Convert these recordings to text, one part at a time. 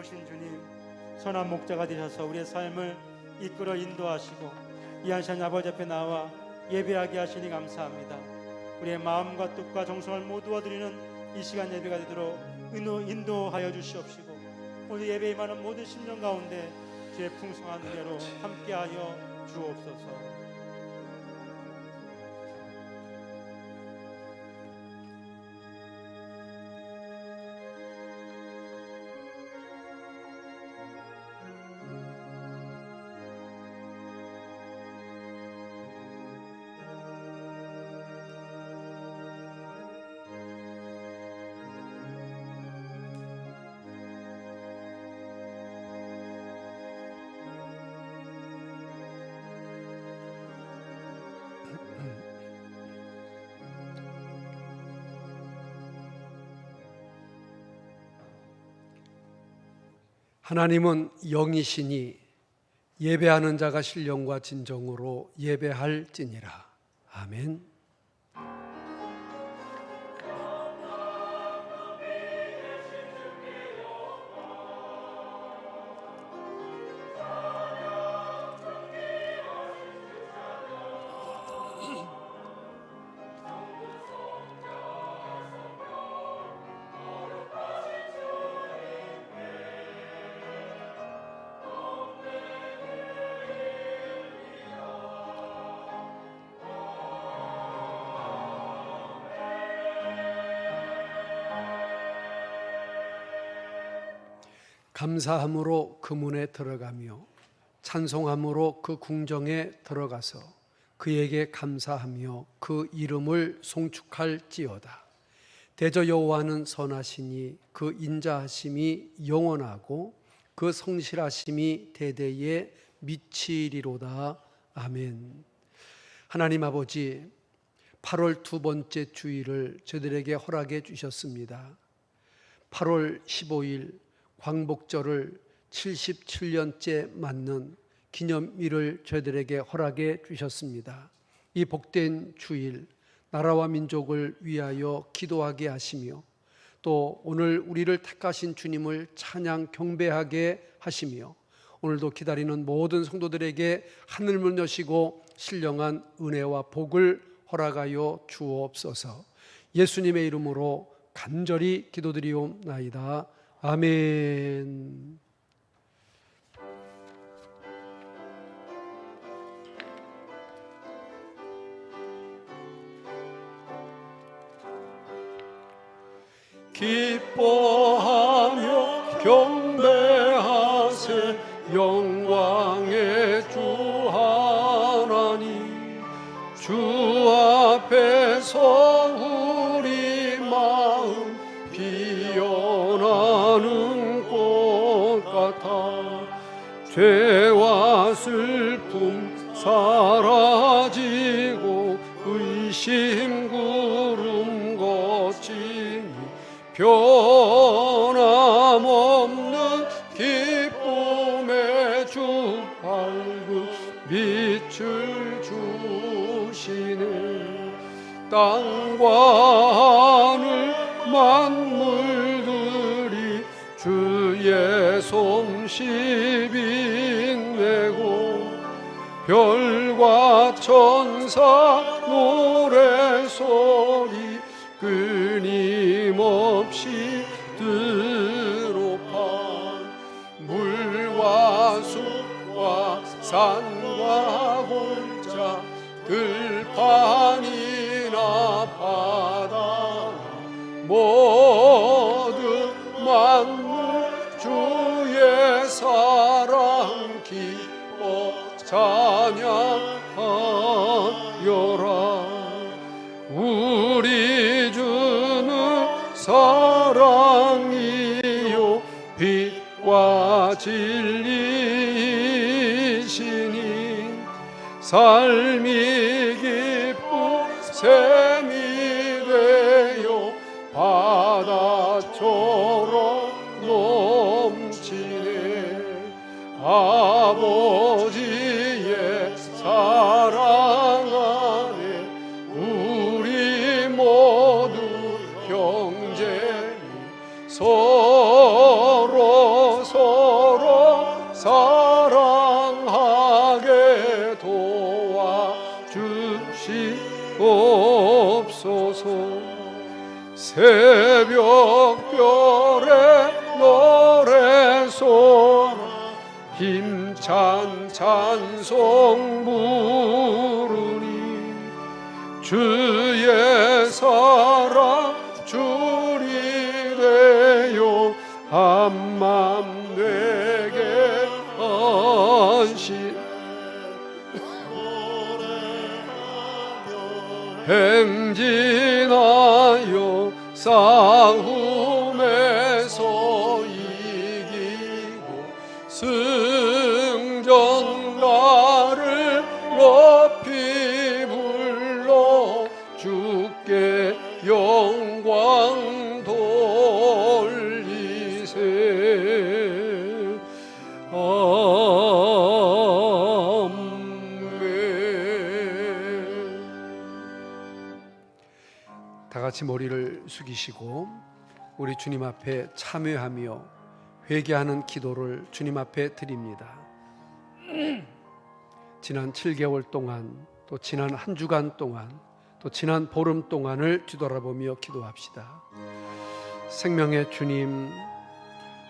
오신 주님, 선한 목자가 되셔서 우리의 삶을 이끌어 인도하시고 이 한 시간 아버지 앞에 나와 예배하게 하시니 감사합니다. 우리의 마음과 뜻과 정성을 모두 드리는 이 시간 예배가 되도록 인도하여 주시옵시고, 오늘 예배에 임하는 모든 심령 가운데 주의 풍성한 은혜로 함께하여 주옵소서. 하나님은 영이시니 예배하는 자가 신령과 진정으로 예배할지니라. 아멘. 감사함으로 그 문에 들어가며 찬송함으로 그 궁정에 들어가서 그에게 감사하며 그 이름을 송축할지어다. 대저 여호와는 선하시니 그 인자하심이 영원하고 그 성실하심이 대대에 미치리로다. 아멘. 하나님 아버지, 8월 두 번째 주일을 저희들에게 허락해 주셨습니다. 8월 15일 광복절을 77년째 맞는 기념일을 저희들에게 허락해 주셨습니다. 이 복된 주일, 나라와 민족을 위하여 기도하게 하시며 또 오늘 우리를 택하신 주님을 찬양 경배하게 하시며 오늘도 기다리는 모든 성도들에게 하늘문 여시고 신령한 은혜와 복을 허락하여 주옵소서. 예수님의 이름으로 간절히 기도드리옵나이다. 아멘. 기뻐하며 경배하세 영광의 주 하나님. 주 앞에서 우리 마음 피어나는 꽃 같아 죄와 슬픔 사라지고 의심 구름 걷지니 변함없는 기쁨의 주 밝은 빛을 주시네. 땅과 하늘 만물들이 주의 솜씨 빛내고 별과 천사 노래소리 끊임없이 들어파 물과 숲과 산과 골짜 들판이나 바다 모든 만물 주의 사랑 기뻐 찬양하여라. 우리 주는 사랑이요 빛과 진리이시니 삶이 기쁘 샘이 되어 바다처럼 넘치네. 아버지의 사랑 안에 우리 모두 형제니 서로 새벽별의 노래소리 힘찬 찬송 부르니 주의 사랑 주리 되어 한맘 내게 안시 행진하여 싸움에서 이기고 승전가를 높이 불러 주께 영광 돌리세. 다 같이 머리를 숙이시고 우리 주님 앞에 참회하며 회개하는 기도를 주님 앞에 드립니다. 지난 7개월 동안, 또 지난 한 주간 동안, 또 지난 보름 동안을 뒤돌아보며 기도합시다. 생명의 주님,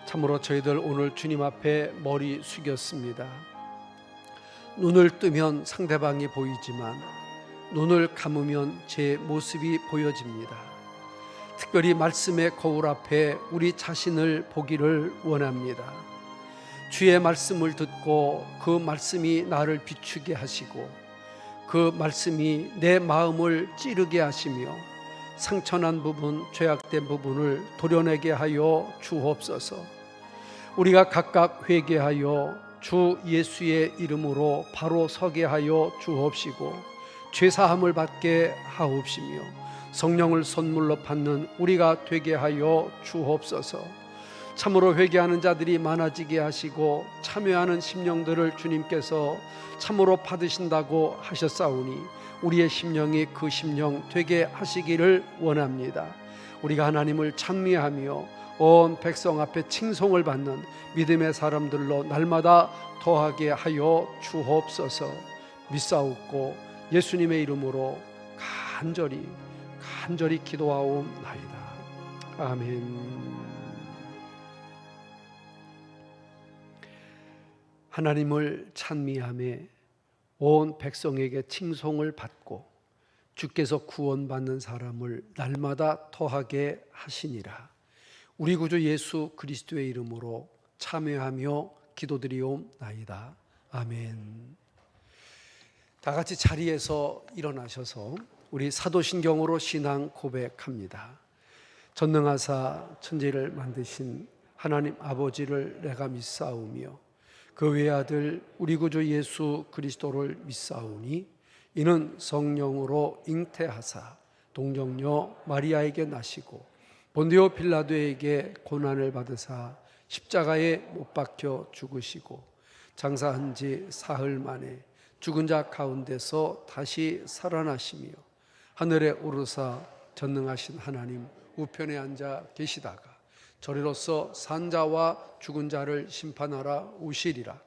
참으로 저희들 오늘 주님 앞에 머리 숙였습니다. 눈을 뜨면 상대방이 보이지만 눈을 감으면 제 모습이 보여집니다. 특별히 말씀의 거울 앞에 우리 자신을 보기를 원합니다. 주의 말씀을 듣고 그 말씀이 나를 비추게 하시고 그 말씀이 내 마음을 찌르게 하시며 상처난 부분, 죄악된 부분을 도려내게 하여 주옵소서. 우리가 각각 회개하여 주 예수의 이름으로 바로 서게 하여 주옵시고 죄사함을 받게 하옵시며 성령을 선물로 받는 우리가 되게 하여 주옵소서. 참으로 회개하는 자들이 많아지게 하시고 참여하는 심령들을 주님께서 참으로 받으신다고 하셨사오니 우리의 심령이 그 심령 되게 하시기를 원합니다. 우리가 하나님을 찬미하며 온 백성 앞에 칭송을 받는 믿음의 사람들로 날마다 더하게 하여 주옵소서. 믿사옵고 예수님의 이름으로 간절히 기도하옵나이다. 아멘. 하나님을 찬미하며 온 백성에게 칭송을 받고 주께서 구원받는 사람을 날마다 더하게 하시니라. 우리 구주 예수 그리스도의 이름으로 참여하며 기도드리옵나이다. 아멘. 다 같이 자리에서 일어나셔서 우리 사도신경으로 신앙 고백합니다. 전능하사 천지를 만드신 하나님 아버지를 내가 믿사오며 그 외아들 우리 구주 예수 그리스도를 믿사오니 이는 성령으로 잉태하사 동정녀 마리아에게 나시고 본디오 빌라도에게 고난을 받으사 십자가에 못 박혀 죽으시고 장사한 지 사흘 만에 죽은 자 가운데서 다시 살아나시며 하늘에 오르사 전능하신 하나님 우편에 앉아 계시다가 저리로서 산 자와 죽은 자를 심판하러 오시리라.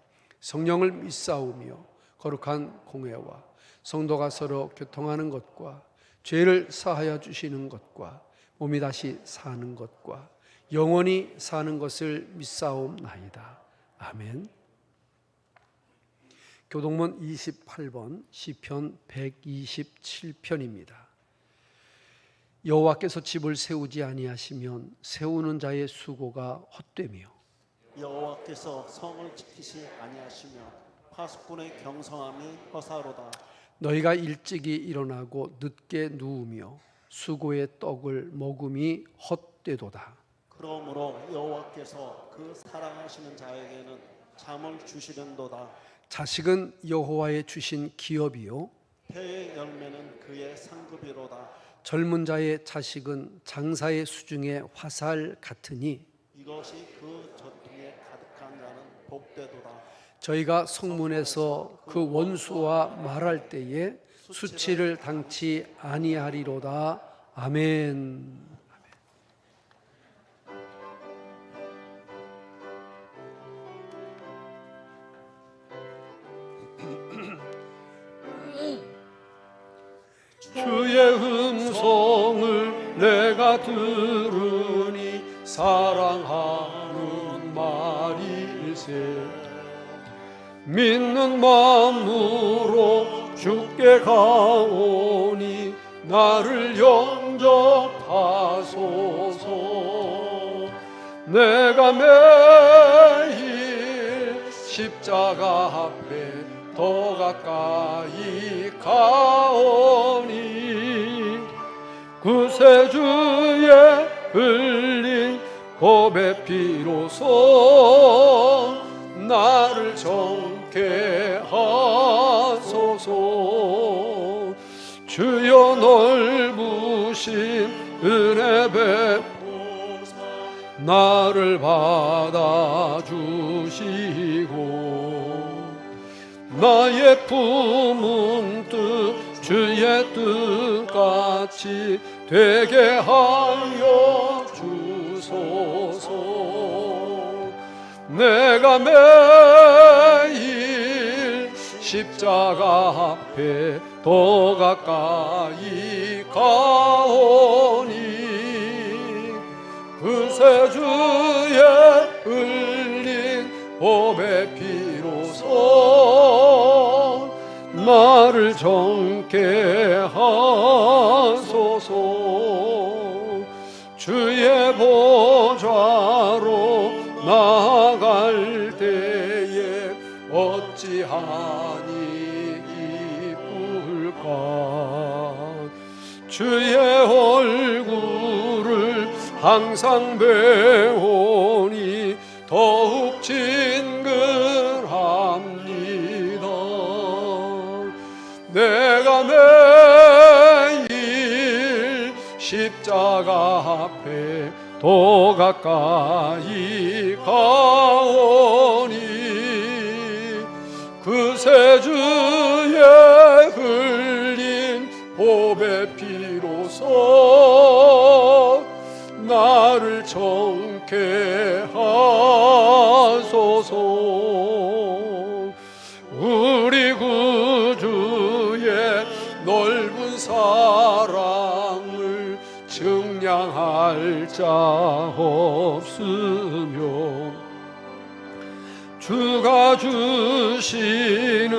성령을 믿사오며 거룩한 공회와 성도가 서로 교통하는 것과 죄를 사하여 주시는 것과 몸이 다시 사는 것과 영원히 사는 것을 믿사옵나이다. 아멘. 교동문 28번 시편 127편입니다. 여호와께서 집을 세우지 아니하시면 세우는 자의 수고가 헛되며 여호와께서 성을 지키시 아니하시며 파수꾼의 경성함이 허사로다. 너희가 일찍이 일어나고 늦게 누우며 수고의 떡을 먹음이 헛되도다. 그러므로 여호와께서 그 사랑하시는 자에게는 잠을 주시는도다. 자식은 여호와의 주신 기업이요 해의 열매는 그의 상급이로다. 젊은 자의 자식은 장사의 수중에 화살 같으니 이것이 그 전통에 가득한 자는 복되도다. 저희가 성문에서 그 원수와 말할 때에 수치를 당치 아니하리로다. 아멘. 주의 음성을 내가 내가 들으니 사랑하는 말일세. 믿는 마음으로 주께 가오니 나를 영접하소서. 내가 매일 십자가 앞에 더 가까이 가오니 구세주의 흘린 보배 피로써 나를 정케 하소서. 주여 넓으신 은혜 베푸사 나를 받아주시고 나의 품은 뜻 주의 뜻같이 되게 하여 주소서. 내가 매일 십자가 앞에 더 가까이 가오니 구세주의 흘린 보배 피로써 나를 정케 하소서. 주의 보좌로 나아갈 때에 어찌하니 기쁠까. 주의 얼굴을 항상 배우니 더욱 진근합니다. 내가 매일 십자가 앞에 더 가까이 가오니 구세주의 흘린 보배 피로써 나를 정케 하소서. 우리 구주의 넓은 사랑을 증량할 자 없으며 주가 주시는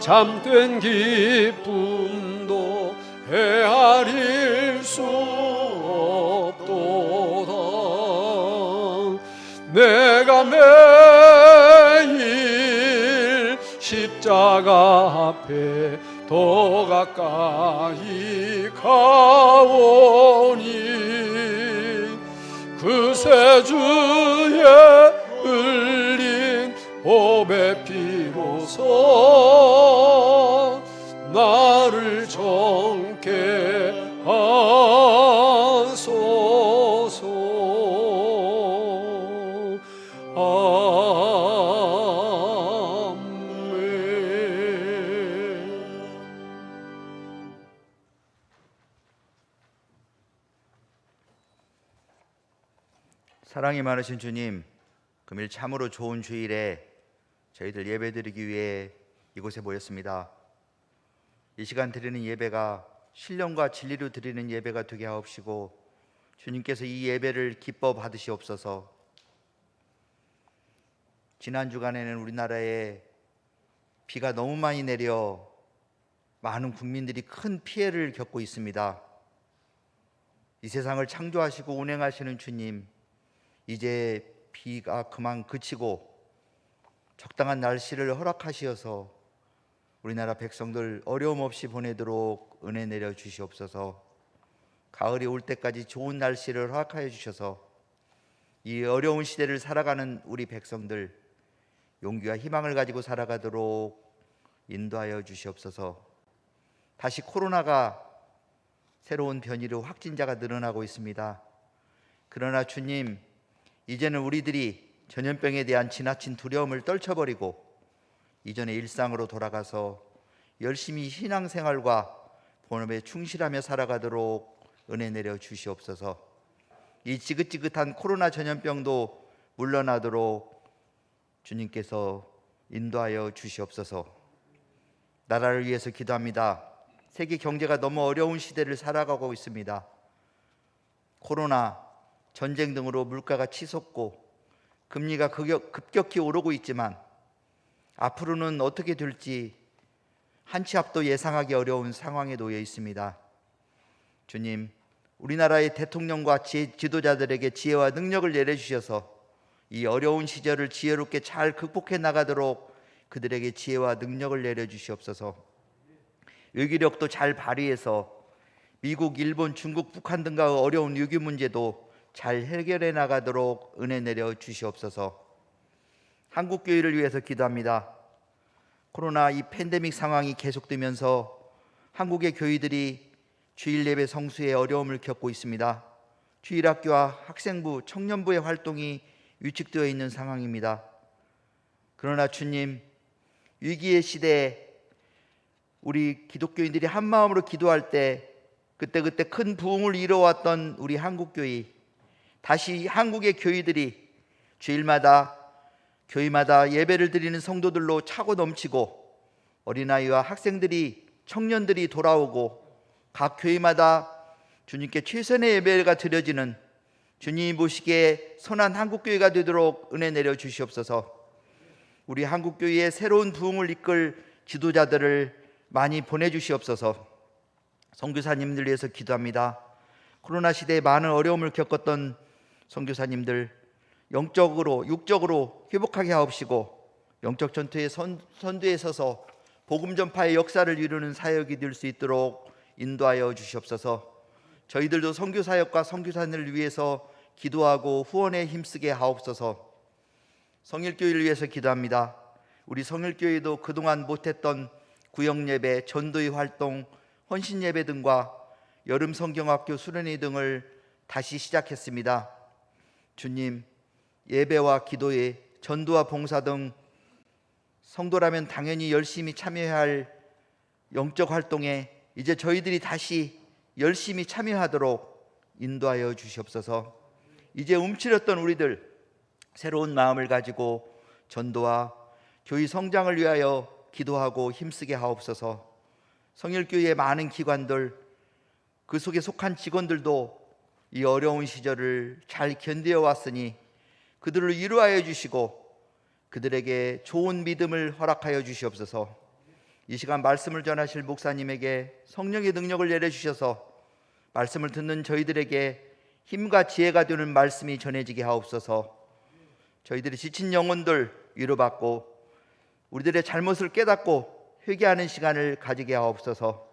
참된 기쁨도 헤아릴 수 없도다. 내가 매일 십자가 앞에 더 가까이 가오니 구세주의 흘린 보배 피로써 나를 정케 하소서. 아멘. 사랑이 많으신 주님, 금일 참으로 좋은 주일에 저희들 예배드리기 위해 이곳에 모였습니다. 이 시간 드리는 예배가 신령과 진리로 드리는 예배가 되게 하옵시고 주님께서 이 예배를 기뻐 받으시옵소서. 지난 주간에는 우리나라에 비가 너무 많이 내려 많은 국민들이 큰 피해를 겪고 있습니다. 이 세상을 창조하시고 운행하시는 주님, 이제 비가 그만 그치고 적당한 날씨를 허락하시어서 우리나라 백성들 어려움 없이 보내도록 은혜 내려 주시옵소서. 가을이 올 때까지 좋은 날씨를 허락하여 주셔서 이 어려운 시대를 살아가는 우리 백성들 용기와 희망을 가지고 살아가도록 인도하여 주시옵소서. 다시 코로나가 새로운 변이로 확진자가 늘어나고 있습니다. 그러나 주님, 이제는 우리들이 전염병에 대한 지나친 두려움을 떨쳐버리고 이전의 일상으로 돌아가서 열심히 신앙생활과 본업에 충실하며 살아가도록 은혜 내려 주시옵소서. 이 지긋지긋한 코로나 전염병도 물러나도록 주님께서 인도하여 주시옵소서. 나라를 위해서 기도합니다. 세계 경제가 너무 어려운 시대를 살아가고 있습니다. 코로나, 전쟁 등으로 물가가 치솟고 금리가 급격히 오르고 있지만 앞으로는 어떻게 될지 한 치 앞도 예상하기 어려운 상황에 놓여 있습니다. 주님, 우리나라의 대통령과 지도자들에게 지혜와 능력을 내려주셔서 이 어려운 시절을 지혜롭게 잘 극복해 나가도록 그들에게 지혜와 능력을 내려주시옵소서. 외교력도 잘 발휘해서 미국, 일본, 중국, 북한 등과의 어려운 위기 문제도 잘 해결해 나가도록 은혜 내려 주시옵소서. 한국교회를 위해서 기도합니다. 코로나 이 팬데믹 상황이 계속되면서 한국의 교회들이 주일 예배 성수에 어려움을 겪고 있습니다. 주일학교와 학생부, 청년부의 활동이 위축되어 있는 상황입니다. 그러나 주님, 위기의 시대에 우리 기독교인들이 한 마음으로 기도할 때 그때 큰 부흥을 이뤄왔던 우리 한국교회, 다시 한국의 교회들이 주일마다 교회마다 예배를 드리는 성도들로 차고 넘치고 어린아이와 학생들이, 청년들이 돌아오고 각 교회마다 주님께 최선의 예배가 드려지는 주님이 보시기에 선한 한국교회가 되도록 은혜 내려 주시옵소서. 우리 한국교회의 새로운 부흥을 이끌 지도자들을 많이 보내주시옵소서. 선교사님들 위해서 기도합니다. 코로나 시대에 많은 어려움을 겪었던 선교사님들 영적으로 육적으로 회복하게 하옵시고 영적 전투의 선두에 서서 복음 전파의 역사를 이루는 사역이 될 수 있도록 인도하여 주시옵소서. 저희들도 선교사역과 선교사님을 위해서 기도하고 후원에 힘쓰게 하옵소서. 성일교회를 위해서 기도합니다. 우리 성일교회도 그동안 못했던 구역예배, 전도의 활동, 헌신예배 등과 여름 성경학교 수련회 등을 다시 시작했습니다. 주님, 예배와 기도에 전도와 봉사 등 성도라면 당연히 열심히 참여해야 할 영적 활동에 이제 저희들이 다시 열심히 참여하도록 인도하여 주시옵소서. 이제 움츠렸던 우리들 새로운 마음을 가지고 전도와 교회 성장을 위하여 기도하고 힘쓰게 하옵소서. 성일교회의 많은 기관들, 그 속에 속한 직원들도 이 어려운 시절을 잘 견뎌 왔으니 그들을 위로하여 주시고 그들에게 좋은 믿음을 허락하여 주시옵소서. 이 시간 말씀을 전하실 목사님에게 성령의 능력을 내려주셔서 말씀을 듣는 저희들에게 힘과 지혜가 되는 말씀이 전해지게 하옵소서. 저희들이 지친 영혼들 위로받고 우리들의 잘못을 깨닫고 회개하는 시간을 가지게 하옵소서.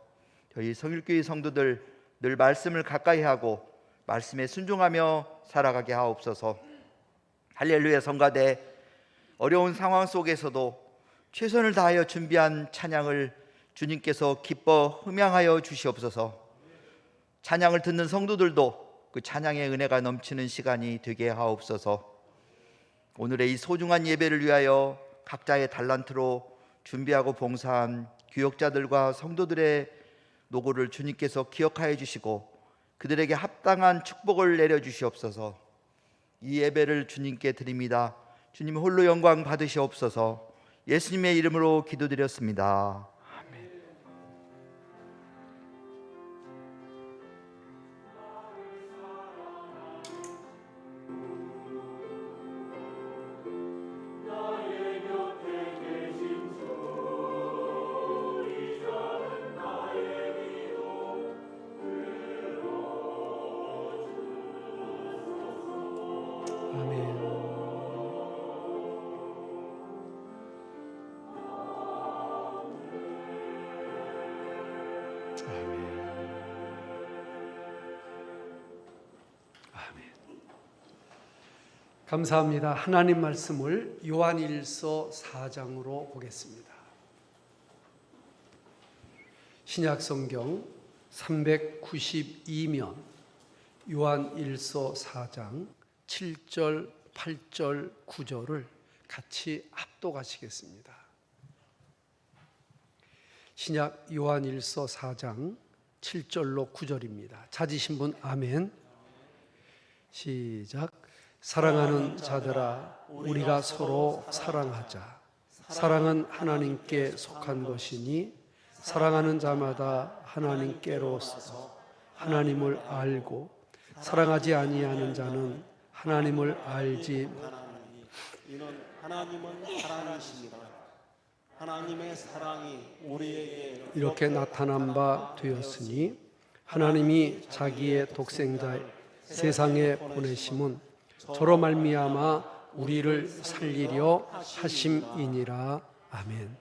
저희 성일교회 성도들 늘 말씀을 가까이 하고 말씀에 순종하며 살아가게 하옵소서. 할렐루야 성가대, 어려운 상황 속에서도 최선을 다하여 준비한 찬양을 주님께서 기뻐 흠양하여 주시옵소서. 찬양을 듣는 성도들도 그 찬양의 은혜가 넘치는 시간이 되게 하옵소서. 오늘의 이 소중한 예배를 위하여 각자의 달란트로 준비하고 봉사한 교역자들과 성도들의 노고를 주님께서 기억하여 주시고 그들에게 합당한 축복을 내려주시옵소서. 이 예배를 주님께 드립니다. 주님 홀로 영광 받으시옵소서. 예수님의 이름으로 기도드렸습니다. 감사합니다. 하나님 말씀을 요한일서 4장으로 보겠습니다. 신약성경 392면 요한일서 4장 7절, 8절, 9절을 같이 합독하시겠습니다. 신약 요한일서 4장 7절로 9절입니다. 찾으신 분 아멘. 시작. 사랑하는 자들아, 우리가 서로 사랑하자. 사랑은 하나님께 속한 것이니 사랑하는 자마다 하나님께로서 하나님을 알고 사랑하지 아니하는 자는 하나님을 알지 하나니 이는 하나님은 사랑이십니다. 하나님의 사랑이 우리에게 이렇게 나타난 바 되었으니 하나님이 자기의 독생자 세상에 보내심은 저로 말미암아 우리를 살리려 하심이니라. 아멘.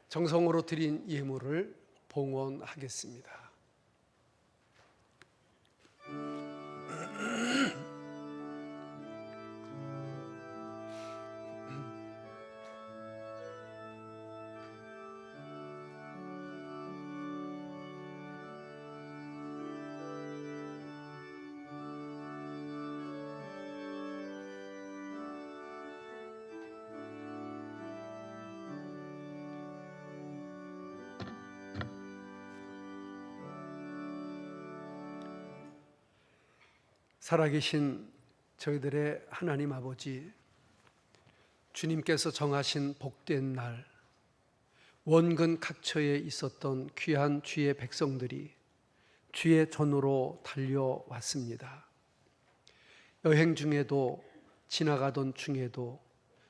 정성으로 드린 예물을 봉헌하겠습니다. 살아계신 저희들의 하나님 아버지, 주님께서 정하신 복된 날, 원근 각처에 있었던 귀한 주의 백성들이 주의 전으로 달려왔습니다. 여행 중에도 지나가던 중에도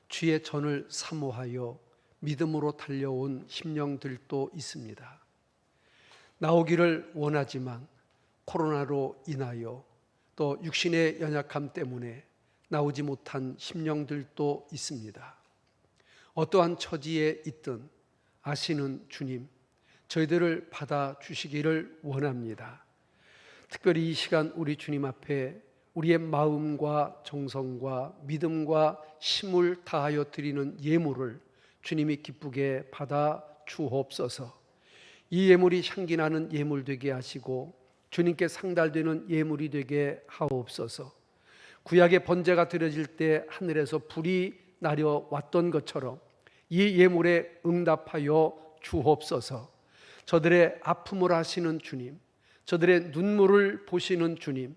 주의 전을 사모하여 믿음으로 달려온 심령들도 있습니다. 나오기를 원하지만 코로나로 인하여 또 육신의 연약함 때문에 나오지 못한 심령들도 있습니다. 어떠한 처지에 있든 아시는 주님, 저희들을 받아주시기를 원합니다. 특별히 이 시간 우리 주님 앞에 우리의 마음과 정성과 믿음과 힘을 다하여 드리는 예물을 주님이 기쁘게 받아 주옵소서. 이 예물이 향기나는 예물 되게 하시고 주님께 상달되는 예물이 되게 하옵소서. 구약의 번제가 드려질 때 하늘에서 불이 내려왔던 것처럼 이 예물에 응답하여 주옵소서. 저들의 아픔을 아시는 주님, 저들의 눈물을 보시는 주님,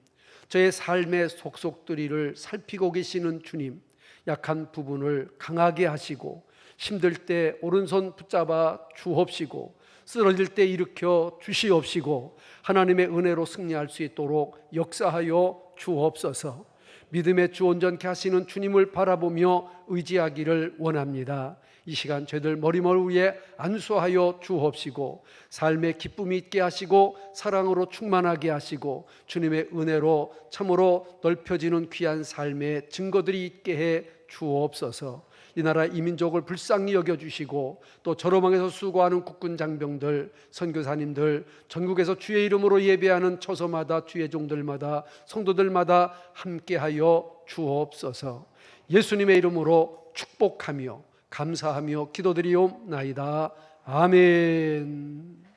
저의 삶의 속속들이를 살피고 계시는 주님, 약한 부분을 강하게 하시고 힘들 때 오른손 붙잡아 주옵시고 쓰러질 때 일으켜 주시옵시고 하나님의 은혜로 승리할 수 있도록 역사하여 주옵소서. 믿음의 주 온전케 하시는 주님을 바라보며 의지하기를 원합니다. 이 시간 저희들 머리멀 위에 안수하여 주옵시고 삶의 기쁨이 있게 하시고 사랑으로 충만하게 하시고 주님의 은혜로 참으로 넓혀지는 귀한 삶의 증거들이 있게 해 주옵소서. 이 나라 이 민족을 불쌍히 여겨주시고 또 저로망에서 수고하는 국군 장병들, 선교사님들, 전국에서 주의 이름으로 예배하는 처소마다 주의 종들마다 성도들마다 함께하여 주옵소서. 예수님의 이름으로 축복하며 감사하며 기도드리옵나이다. 아멘.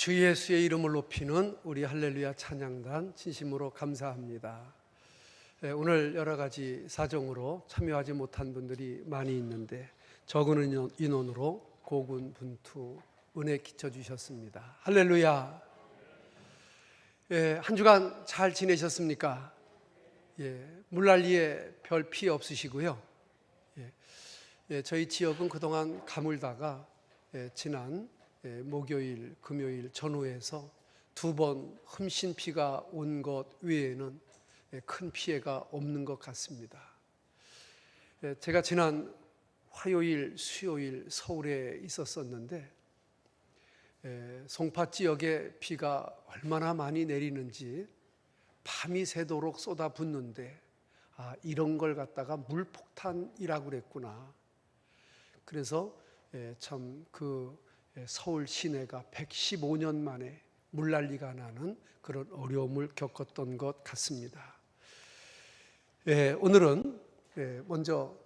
주 예수의 이름을 높이는 우리 할렐루야 찬양단 진심으로 감사합니다. 오늘 여러 가지 사정으로 참여하지 못한 분들이 많이 있는데 적은 인원으로 고군분투 은혜 끼쳐주셨습니다. 할렐루야. 한 주간 잘 지내셨습니까? 물난리에 별 피해 없으시고요. 저희 지역은 그동안 가물다가 지난 목요일, 금요일 전후에서 2번 흠신 비가 온 것 외에는 큰 피해가 없는 것 같습니다. 제가 지난 화요일, 수요일 서울에 있었었는데 송파 지역에 비가 얼마나 많이 내리는지 밤이 새도록 쏟아붓는데 이런 걸 갖다가 물폭탄이라고 그랬구나. 그래서 참 그 서울 시내가 115년 만에 물난리가 나는 그런 어려움을 겪었던 것 같습니다. 오늘은 먼저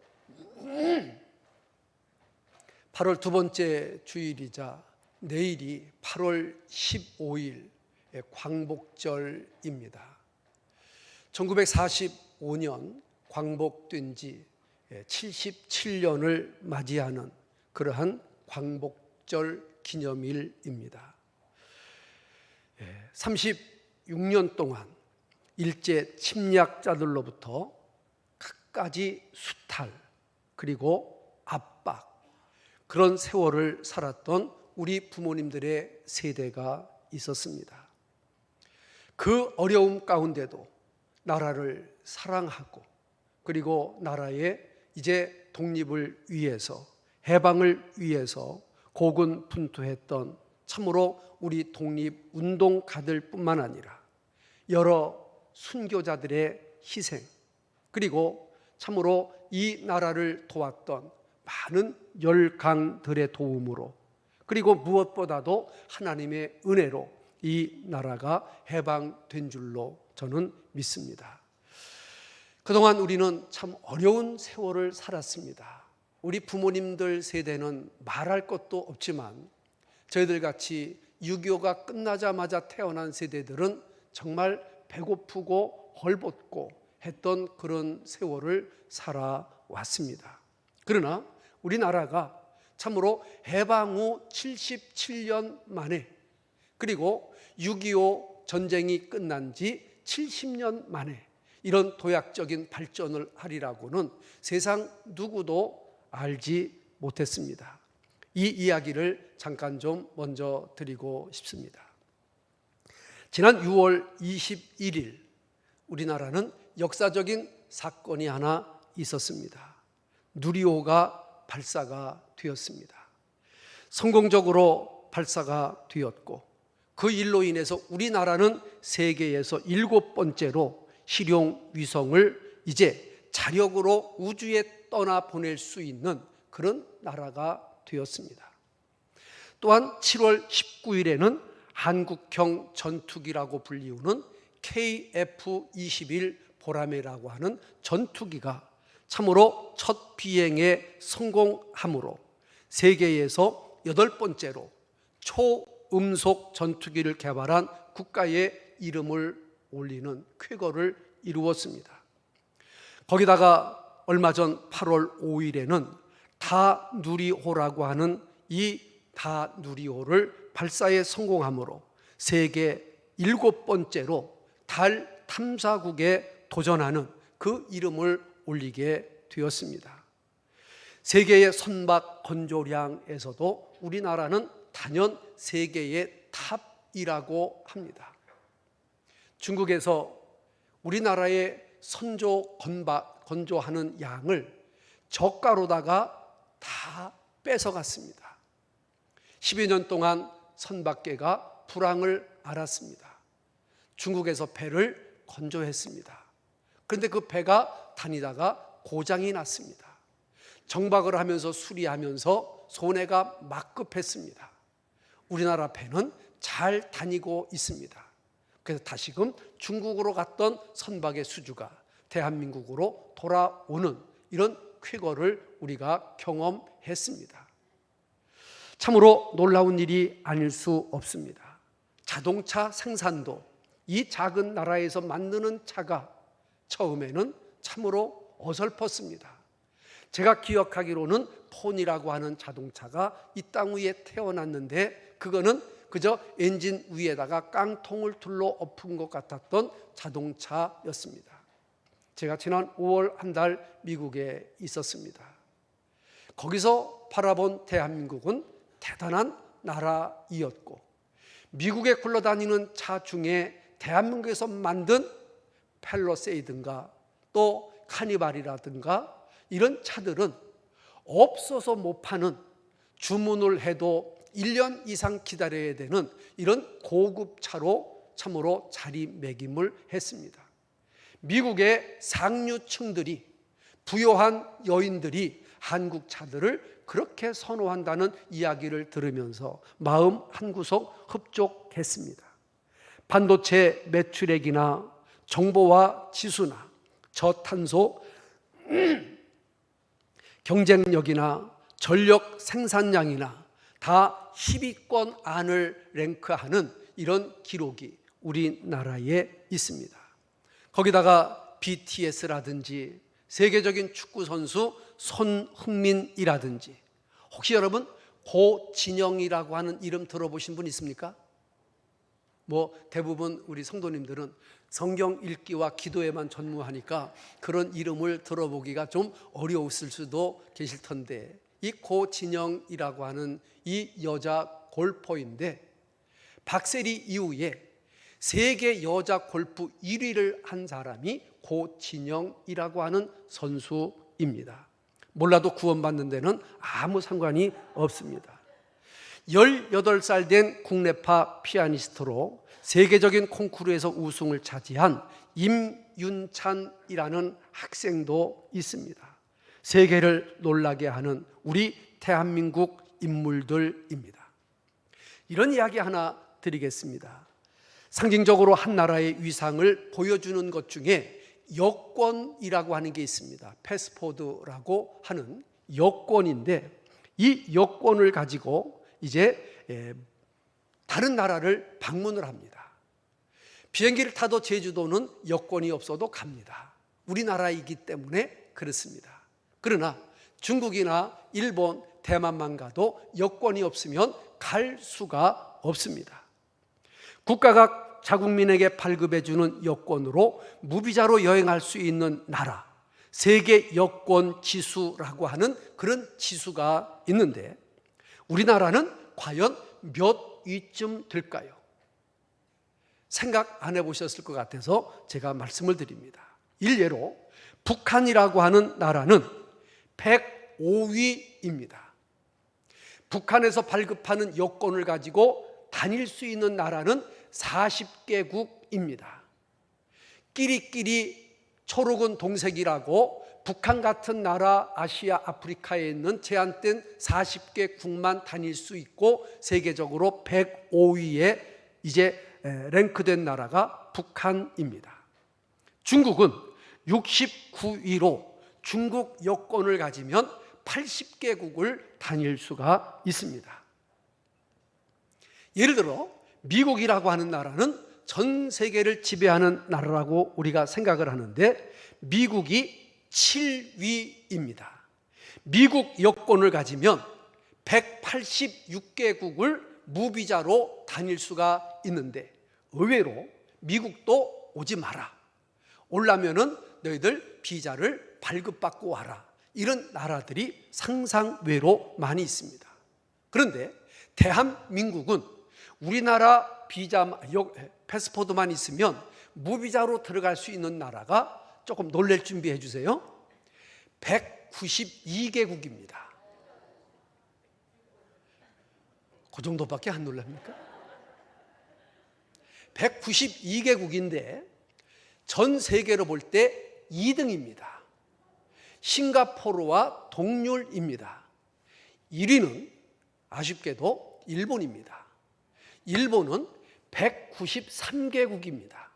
8월 두 번째 주일이자 내일이 8월 15일 광복절입니다. 1945년 광복된 지 77년을 맞이하는 그러한 광복절 기념일입니다. 36년 동안 일제 침략자들로부터 갖가지 수탈 그리고 압박 그런 세월을 살았던 우리 부모님들의 세대가 있었습니다. 그 어려움 가운데도 나라를 사랑하고 그리고 나라의 이제 독립을 위해서 해방을 위해서 고군분투했던 참으로 우리 독립운동가들 뿐만 아니라 여러 순교자들의 희생 그리고 참으로 이 나라를 도왔던 많은 열강들의 도움으로 그리고 무엇보다도 하나님의 은혜로 이 나라가 해방된 줄로 저는 믿습니다. 그동안 우리는 참 어려운 세월을 살았습니다. 우리 부모님들 세대는 말할 것도 없지만 저희들 같이 6.25가 끝나자마자 태어난 세대들은 정말 배고프고 헐벗고 했던 그런 세월을 살아왔습니다. 그러나 우리나라가 참으로 해방 후 77년 만에 그리고 6.25 전쟁이 끝난 지 70년 만에 이런 도약적인 발전을 하리라고는 세상 누구도 알지 못했습니다. 이 이야기를 잠깐 좀 먼저 드리고 싶습니다. 지난 6월 21일 우리나라는 역사적인 사건이 하나 있었습니다. 누리호가 발사가 되었습니다. 성공적으로 발사가 되었고 그 일로 인해서 우리나라는 세계에서 7번째로 실용 위성을 이제 자력으로 우주에 떠나보낼 수 있는 그런 나라가 되었습니다. 또한 7월 19일에는 한국형 전투기라고 불리우는 KF-21 보라매라고 하는 전투기가 참으로 첫 비행에 성공함으로 세계에서 8번째로 초음속 전투기를 개발한 국가의 이름을 올리는 쾌거를 이루었습니다. 거기다가 얼마 전 8월 5일에는 다누리호라고 하는 이 다누리호를 발사에 성공함으로 세계 7번째로 달 탐사국에 도전하는 그 이름을 올리게 되었습니다. 세계의 선박 건조량에서도 우리나라는 단연 세계의 탑이라고 합니다. 중국에서 우리나라의 선조 건조하는 양을 저가로다가 다 뺏어갔습니다. 10여 년 동안 선박계가 불황을 앓았습니다. 중국에서 배를 건조했습니다. 그런데 그 배가 다니다가 고장이 났습니다. 정박을 하면서 수리하면서 손해가 막급했습니다. 우리나라 배는 잘 다니고 있습니다. 그래서 다시금 중국으로 갔던 선박의 수주가 대한민국으로 돌아오는 이런 쾌거를 우리가 경험했습니다. 참으로 놀라운 일이 아닐 수 없습니다. 자동차 생산도 이 작은 나라에서 만드는 차가 처음에는 참으로 어설펐습니다. 제가 기억하기로는 폰이라고 하는 자동차가 이 땅 위에 태어났는데 그거는 그저 엔진 위에다가 깡통을 둘러 엎은 것 같았던 자동차였습니다. 제가 지난 5월 한 달 미국에 있었습니다. 거기서 바라본 대한민국은 대단한 나라이었고 미국에 굴러다니는 차 중에 대한민국에서 만든 펠러세이든가 또 카니발이라든가 이런 차들은 없어서 못 파는, 주문을 해도 1년 이상 기다려야 되는 이런 고급 차로 참으로 자리매김을 했습니다. 미국의 상류층들이, 부유한 여인들이 한국 차들을 그렇게 선호한다는 이야기를 들으면서 마음 한구석 흡족했습니다. 반도체 매출액이나 정보화 지수나 저탄소 경쟁력이나 전력 생산량이나 다 10위권 안을 랭크하는 이런 기록이 우리나라에 있습니다. 거기다가 BTS라든지 세계적인 축구 선수 손흥민이라든지 혹시 여러분 고진영이라고 하는 이름 들어보신 분 있습니까? 대부분 우리 성도님들은 성경 읽기와 기도에만 전무하니까 그런 이름을 들어보기가 좀 어려웠을 수도 계실 텐데 이 고진영이라고 하는 이 여자 골퍼인데 박세리 이후에 세계 여자 골프 1위를 한 사람이 고진영이라고 하는 선수입니다. 몰라도 구원받는 데는 아무 상관이 없습니다. 18살 된 국내파 피아니스트로 세계적인 콩쿠르에서 우승을 차지한 임윤찬이라는 학생도 있습니다. 세계를 놀라게 하는 우리 대한민국 인물들입니다. 이런 이야기 하나 드리겠습니다. 상징적으로 한 나라의 위상을 보여주는 것 중에 여권이라고 하는 게 있습니다. 패스포드라고 하는 여권인데 이 여권을 가지고 이제 다른 나라를 방문을 합니다. 비행기를 타도 제주도는 여권이 없어도 갑니다. 우리나라이기 때문에 그렇습니다. 그러나 중국이나 일본, 대만만 가도 여권이 없으면 갈 수가 없습니다. 국가가 자국민에게 발급해 주는 여권으로 무비자로 여행할 수 있는 나라, 세계 여권 지수라고 하는 그런 지수가 있는데 우리나라는 과연 몇 위쯤 될까요? 생각 안 해보셨을 것 같아서 제가 말씀을 드립니다. 일례로 북한이라고 하는 나라는 105위입니다. 북한에서 발급하는 여권을 가지고 다닐 수 있는 나라는 40개국입니다. 끼리끼리 초록은 동색이라고 북한 같은 나라 아시아 아프리카에 있는 제한된 40개국만 다닐 수 있고 세계적으로 105위에 이제 랭크된 나라가 북한입니다. 중국은 69위로 중국 여권을 가지면 80개국을 다닐 수가 있습니다. 예를 들어 미국이라고 하는 나라는 전 세계를 지배하는 나라라고 우리가 생각을 하는데 미국이 7위입니다. 미국 여권을 가지면 186개국을 무비자로 다닐 수가 있는데 의외로 미국도 오지 마라. 오려면은 너희들 비자를 발급받고 와라. 이런 나라들이 상상외로 많이 있습니다. 그런데 대한민국은 우리나라 비자 패스포드만 있으면 무비자로 들어갈 수 있는 나라가 조금 놀랄 준비해 주세요. 192개국입니다. 그 정도밖에 안 놀랍니까? 192개국인데 전 세계로 볼 때 2등입니다. 싱가포르와 동률입니다. 1위는 아쉽게도 일본입니다. 일본은 193개국입니다.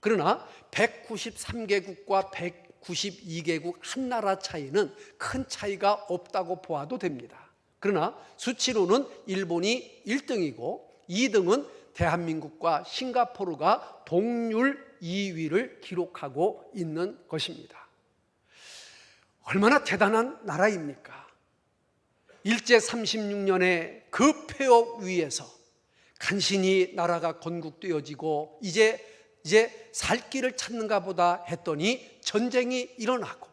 그러나 193개국과 192개국 한 나라 차이는 큰 차이가 없다고 보아도 됩니다. 그러나 수치로는 일본이 1등이고 2등은 대한민국과 싱가포르가 동률 2위를 기록하고 있는 것입니다. 얼마나 대단한 나라입니까? 일제 36년에 그 폐허 위에서 간신히 나라가 건국되어지고 이제 살 길을 찾는가 보다 했더니 전쟁이 일어나고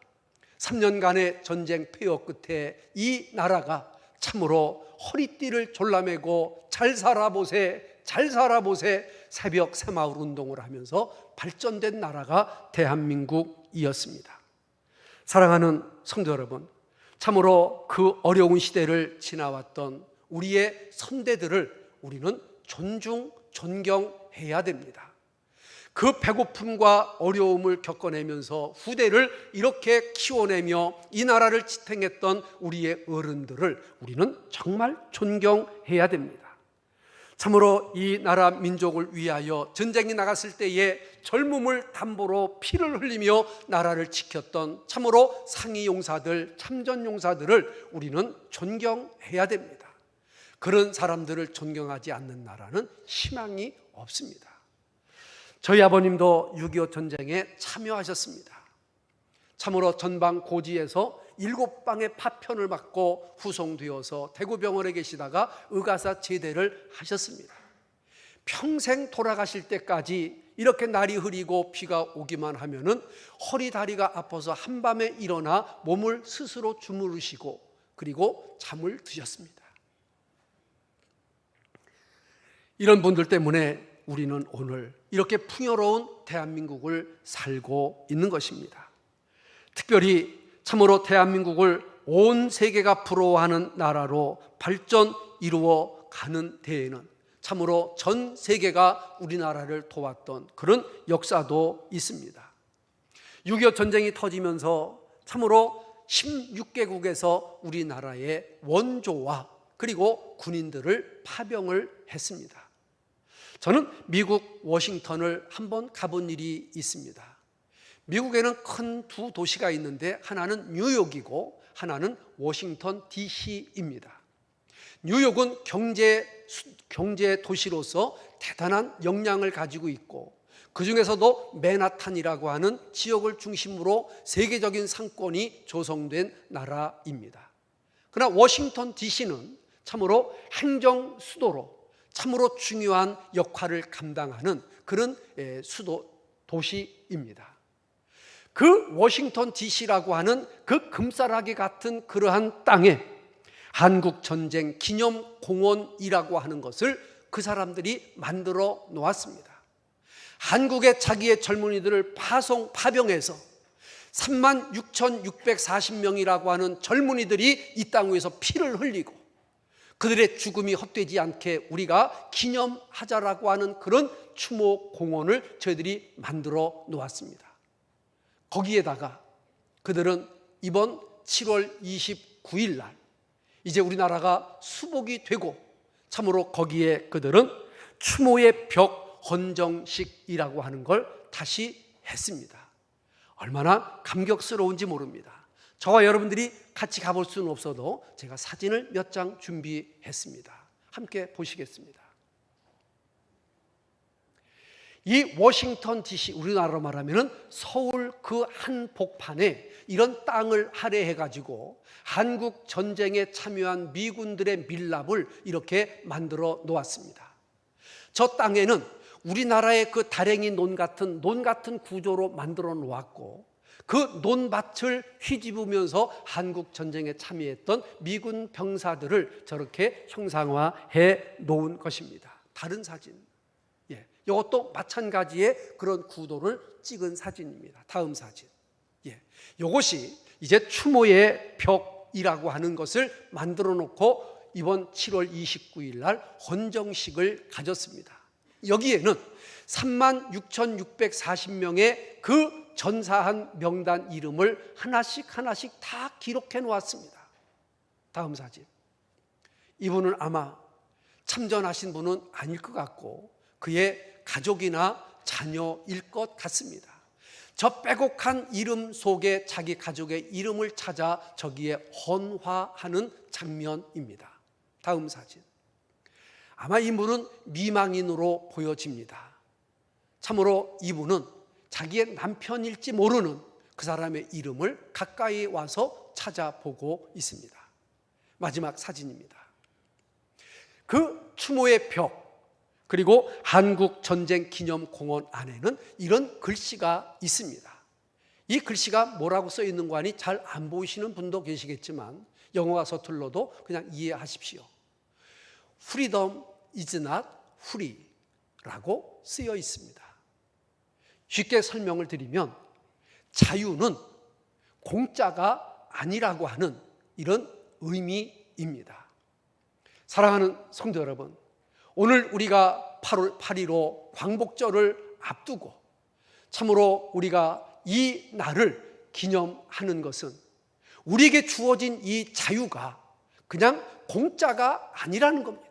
3년간의 전쟁 폐허 끝에 이 나라가 참으로 허리띠를 졸라매고 잘 살아보세 새벽 새마을 운동을 하면서 발전된 나라가 대한민국이었습니다. 사랑하는 성도 여러분, 참으로 그 어려운 시대를 지나왔던 우리의 선대들을 우리는 존경해야 됩니다. 그 배고픔과 어려움을 겪어내면서 후대를 이렇게 키워내며 이 나라를 지탱했던 우리의 어른들을 우리는 정말 존경해야 됩니다. 참으로 이 나라 민족을 위하여 전쟁이 나갔을 때에 젊음을 담보로 피를 흘리며 나라를 지켰던 참으로 상위용사들, 참전용사들을 우리는 존경해야 됩니다. 그런 사람들을 존경하지 않는 나라는 희망이 없습니다. 저희 아버님도 6.25 전쟁에 참여하셨습니다. 참으로 전방 고지에서 7방의 파편을 맞고 후송되어서 대구병원에 계시다가 의가사 제대를 하셨습니다. 평생 돌아가실 때까지 이렇게 날이 흐리고 비가 오기만 하면은 허리 다리가 아파서 한밤에 일어나 몸을 스스로 주무르시고 그리고 잠을 드셨습니다. 이런 분들 때문에 우리는 오늘 이렇게 풍요로운 대한민국을 살고 있는 것입니다. 특별히 참으로 대한민국을 온 세계가 부러워하는 나라로 발전 이루어 가는 데에는 참으로 전 세계가 우리나라를 도왔던 그런 역사도 있습니다. 6.25 전쟁이 터지면서 참으로 16개국에서 우리나라의 원조와 그리고 군인들을 파병을 했습니다. 저는 미국 워싱턴을 한번 가본 일이 있습니다. 미국에는 큰 두 도시가 있는데 하나는 뉴욕이고 하나는 워싱턴 DC입니다. 뉴욕은 경제 도시로서 대단한 역량을 가지고 있고 그 중에서도 맨하탄이라고 하는 지역을 중심으로 세계적인 상권이 조성된 나라입니다. 그러나 워싱턴 DC는 참으로 행정 수도로 참으로 중요한 역할을 감당하는 그런 도시입니다. 그 워싱턴 DC라고 하는 그 금싸라기 같은 그러한 땅에 한국전쟁 기념공원이라고 하는 것을 그 사람들이 만들어 놓았습니다. 한국의 자기의 젊은이들을 파병해서 36,640명이라고 하는 젊은이들이 이 땅 위에서 피를 흘리고 그들의 죽음이 헛되지 않게 우리가 기념하자라고 하는 그런 추모 공원을 저희들이 만들어 놓았습니다. 거기에다가 그들은 이번 7월 29일 날 이제 우리나라가 수복이 되고 참으로 거기에 그들은 추모의 벽 헌정식이라고 하는 걸 다시 했습니다. 얼마나 감격스러운지 모릅니다. 저와 여러분들이 같이 가볼 수는 없어도 제가 사진을 몇 장 준비했습니다. 함께 보시겠습니다. 이 워싱턴 DC, 우리나라로 말하면 서울 그 한복판에 이런 땅을 할애해 가지고 한국 전쟁에 참여한 미군들의 밀랍을 이렇게 만들어 놓았습니다. 저 땅에는 우리나라의 그 다랭이 논 같은 구조로 만들어 놓았고 그 논밭을 휘집으면서 한국 전쟁에 참여했던 미군 병사들을 저렇게 형상화해 놓은 것입니다. 다른 사진. 이것도 마찬가지의 그런 구도를 찍은 사진입니다. 다음 사진. 이것이 이제 추모의 벽이라고 하는 것을 만들어 놓고 이번 7월 29일 날 헌정식을 가졌습니다. 여기에는 36,640명의 그 전사한 명단 이름을 하나씩 다 기록해 놓았습니다. 다음 사진. 이분은 아마 참전하신 분은 아닐 것 같고 그의 가족이나 자녀일 것 같습니다. 저 빼곡한 이름 속에 자기 가족의 이름을 찾아 저기에 헌화하는 장면입니다. 다음 사진. 아마 이분은 미망인으로 보여집니다. 참으로 이분은 자기의 남편일지 모르는 그 사람의 이름을 가까이 와서 찾아보고 있습니다. 마지막 사진입니다. 그 추모의 벽, 그리고 한국전쟁기념공원 안에는 이런 글씨가 있습니다. 이 글씨가 뭐라고 써 있는 거 아니 잘 안 보이시는 분도 계시겠지만 영어가 서툴러도 그냥 이해하십시오. Freedom is not free 라고 쓰여 있습니다. 쉽게 설명을 드리면 자유는 공짜가 아니라고 하는 이런 의미입니다. 사랑하는 성도 여러분, 오늘 우리가 8월 8일로 광복절을 앞두고 참으로 우리가 이 날을 기념하는 것은 우리에게 주어진 이 자유가 그냥 공짜가 아니라는 겁니다.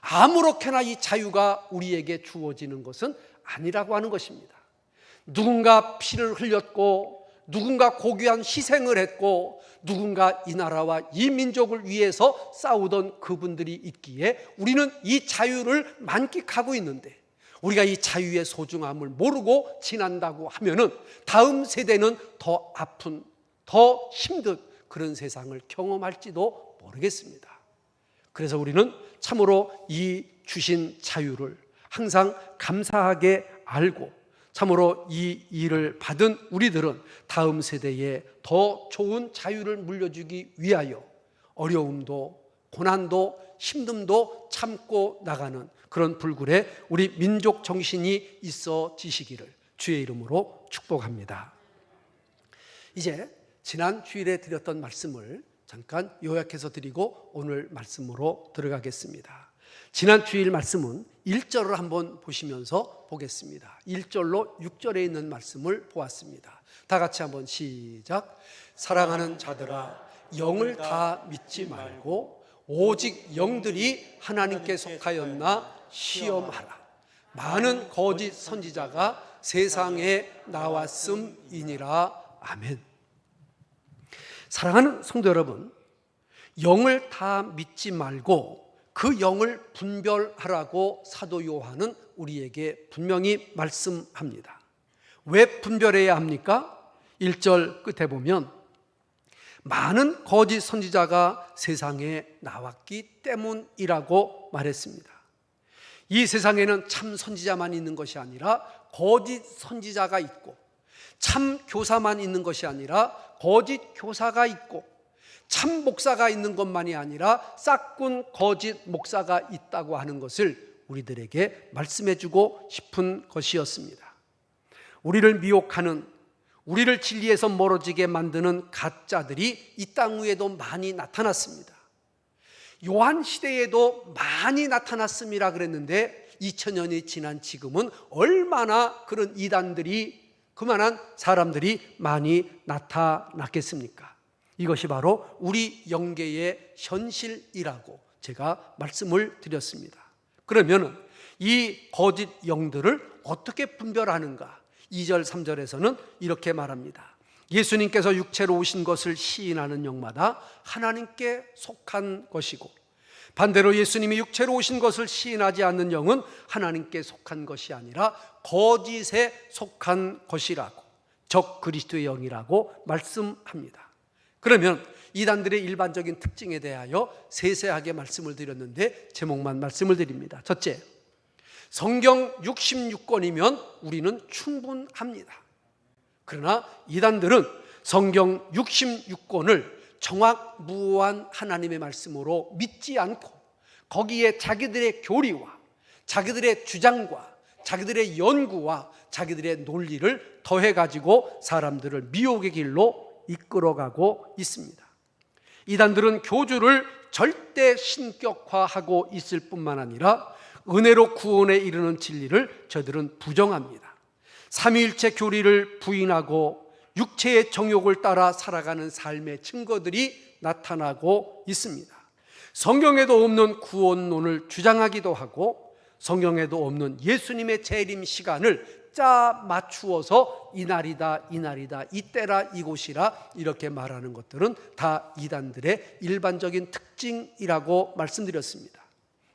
아무렇게나 이 자유가 우리에게 주어지는 것은 아니라고 하는 것입니다. 누군가 피를 흘렸고 누군가 고귀한 희생을 했고 누군가 이 나라와 이 민족을 위해서 싸우던 그분들이 있기에 우리는 이 자유를 만끽하고 있는데 우리가 이 자유의 소중함을 모르고 지난다고 하면은 다음 세대는 더 아픈, 더 힘든 그런 세상을 경험할지도 모르겠습니다. 그래서 우리는 참으로 이 주신 자유를 항상 감사하게 알고 참으로 이 일을 받은 우리들은 다음 세대에 더 좋은 자유를 물려주기 위하여 어려움도 고난도 힘듦도 참고 나가는 그런 불굴에 우리 민족 정신이 있어지시기를 주의 이름으로 축복합니다. 이제 지난 주일에 드렸던 말씀을 잠깐 요약해서 드리고 오늘 말씀으로 들어가겠습니다. 지난 주일 말씀은 1절을 한번 보시면서 보겠습니다. 1절로 6절에 있는 말씀을 보았습니다. 다 같이 한번 시작. 사랑하는 자들아, 영을 다 믿지 말고 오직 영들이 하나님께 속하였나 시험하라. 많은 거짓 선지자가 세상에 나왔음이니라. 아멘. 사랑하는 성도 여러분, 영을 다 믿지 말고 그 영을 분별하라고 사도 요한은 우리에게 분명히 말씀합니다. 왜 분별해야 합니까? 1절 끝에 보면 많은 거짓 선지자가 세상에 나왔기 때문이라고 말했습니다. 이 세상에는 참 선지자만 있는 것이 아니라 거짓 선지자가 있고 참 교사만 있는 것이 아니라 거짓 교사가 있고 참 목사가 있는 것만이 아니라 싹군 거짓 목사가 있다고 하는 것을 우리들에게 말씀해주고 싶은 것이었습니다. 우리를 미혹하는, 우리를 진리에서 멀어지게 만드는 가짜들이 이 땅 위에도 많이 나타났습니다. 요한 시대에도 많이 나타났음이라 그랬는데 2000년이 지난 지금은 얼마나 그런 이단들이, 그만한 사람들이 많이 나타났겠습니까? 이것이 바로 우리 영계의 현실이라고 제가 말씀을 드렸습니다. 그러면 이 거짓 영들을 어떻게 분별하는가? 2절 3절에서는 이렇게 말합니다. 예수님께서 육체로 오신 것을 시인하는 영마다 하나님께 속한 것이고 반대로 예수님이 육체로 오신 것을 시인하지 않는 영은 하나님께 속한 것이 아니라 거짓에 속한 것이라고, 적 그리스도의 영이라고 말씀합니다. 그러면 이단들의 일반적인 특징에 대하여 세세하게 말씀을 드렸는데 제목만 말씀을 드립니다. 첫째, 성경 66권이면 우리는 충분합니다. 그러나 이단들은 성경 66권을 정확무한 하나님의 말씀으로 믿지 않고 거기에 자기들의 교리와 자기들의 주장과 자기들의 연구와 자기들의 논리를 더해가지고 사람들을 미혹의 길로 이끌어가고 있습니다. 이단들은 교주를 절대 신격화하고 있을 뿐만 아니라 은혜로 구원에 이르는 진리를 저들은 부정합니다. 삼위일체 교리를 부인하고 육체의 정욕을 따라 살아가는 삶의 증거들이 나타나고 있습니다. 성경에도 없는 구원론을 주장하기도 하고 성경에도 없는 예수님의 재림 시간을 짜 맞추어서 이날이다 이날이다 이때라 이곳이라 이렇게 말하는 것들은 다 이단들의 일반적인 특징이라고 말씀드렸습니다.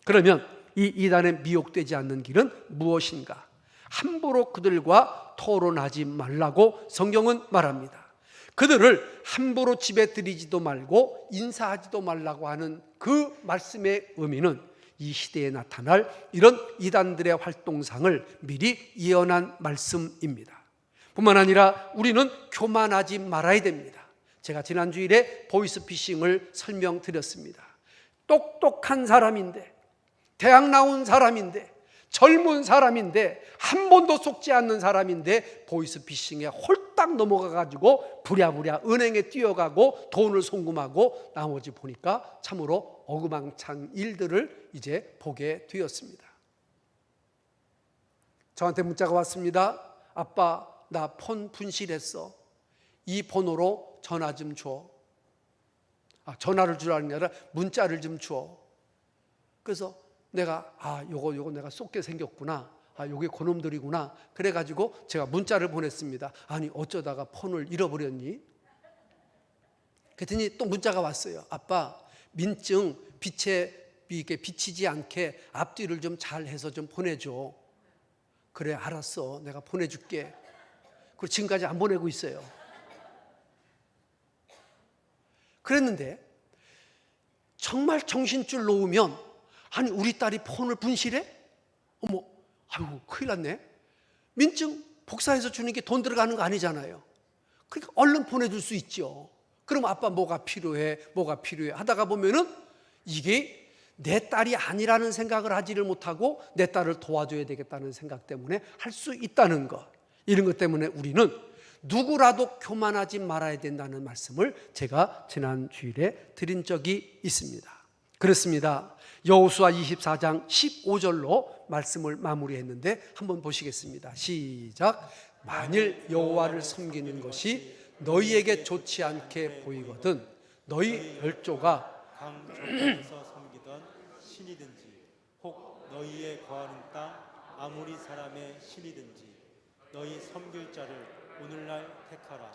그러면 이 이단에 미혹되지 않는 길은 무엇인가? 함부로 그들과 토론하지 말라고 성경은 말합니다. 그들을 함부로 집에 들이지도 말고 인사하지도 말라고 하는 그 말씀의 의미는 이 시대에 나타날 이런 이단들의 활동상을 미리 예언한 말씀입니다. 뿐만 아니라 우리는 교만하지 말아야 됩니다. 제가 지난 주일에 보이스피싱을 설명드렸습니다. 똑똑한 사람인데, 대학 나온 사람인데, 젊은 사람인데, 한 번도 속지 않는 사람인데 보이스피싱에 홀딱 넘어가가지고 부랴부랴 은행에 뛰어가고 돈을 송금하고 나머지 보니까 참으로 어그망찬 일들을 이제 보게 되었습니다. 저한테 문자가 왔습니다. 아빠, 나 폰 분실했어. 이 번호로 전화 좀 줘. 전화를 주라는 게 아니라 문자를 좀 줘. 그래서 내가 요거 내가 쏟게 생겼구나. 요게 그놈들이구나. 그래가지고 제가 문자를 보냈습니다. 아니 어쩌다가 폰을 잃어버렸니? 그랬더니 또 문자가 왔어요. 아빠, 민증 빛에 이렇게 비치지 않게 앞뒤를 좀 잘해서 좀 보내줘. 그래, 알았어. 내가 보내줄게. 그리고 지금까지 안 보내고 있어요. 그랬는데 정말 정신줄 놓으면 아니 우리 딸이 폰을 분실해? 어머, 아이고 큰일 났네. 민증 복사해서 주는 게 돈 들어가는 거 아니잖아요. 그러니까 얼른 보내줄 수 있죠. 그럼 아빠 뭐가 필요해 하다가 보면은 이게 내 딸이 아니라는 생각을 하지를 못하고 내 딸을 도와줘야 되겠다는 생각 때문에 할 수 있다는 것, 이런 것 때문에 우리는 누구라도 교만하지 말아야 된다는 말씀을 제가 지난 주일에 드린 적이 있습니다. 그렇습니다. 여호수아 24장 15절로 말씀을 마무리했는데 한번 보시겠습니다. 시작. 만일 여호와를 섬기는 것이 너희에게 좋지 않게 보이거든 너희 별조가 강쪽에서 섬기던 신이든지 혹 너희의 거하는 땅 아무리 사람의 신이든지 너희 섬길 자를 오늘날 택하라.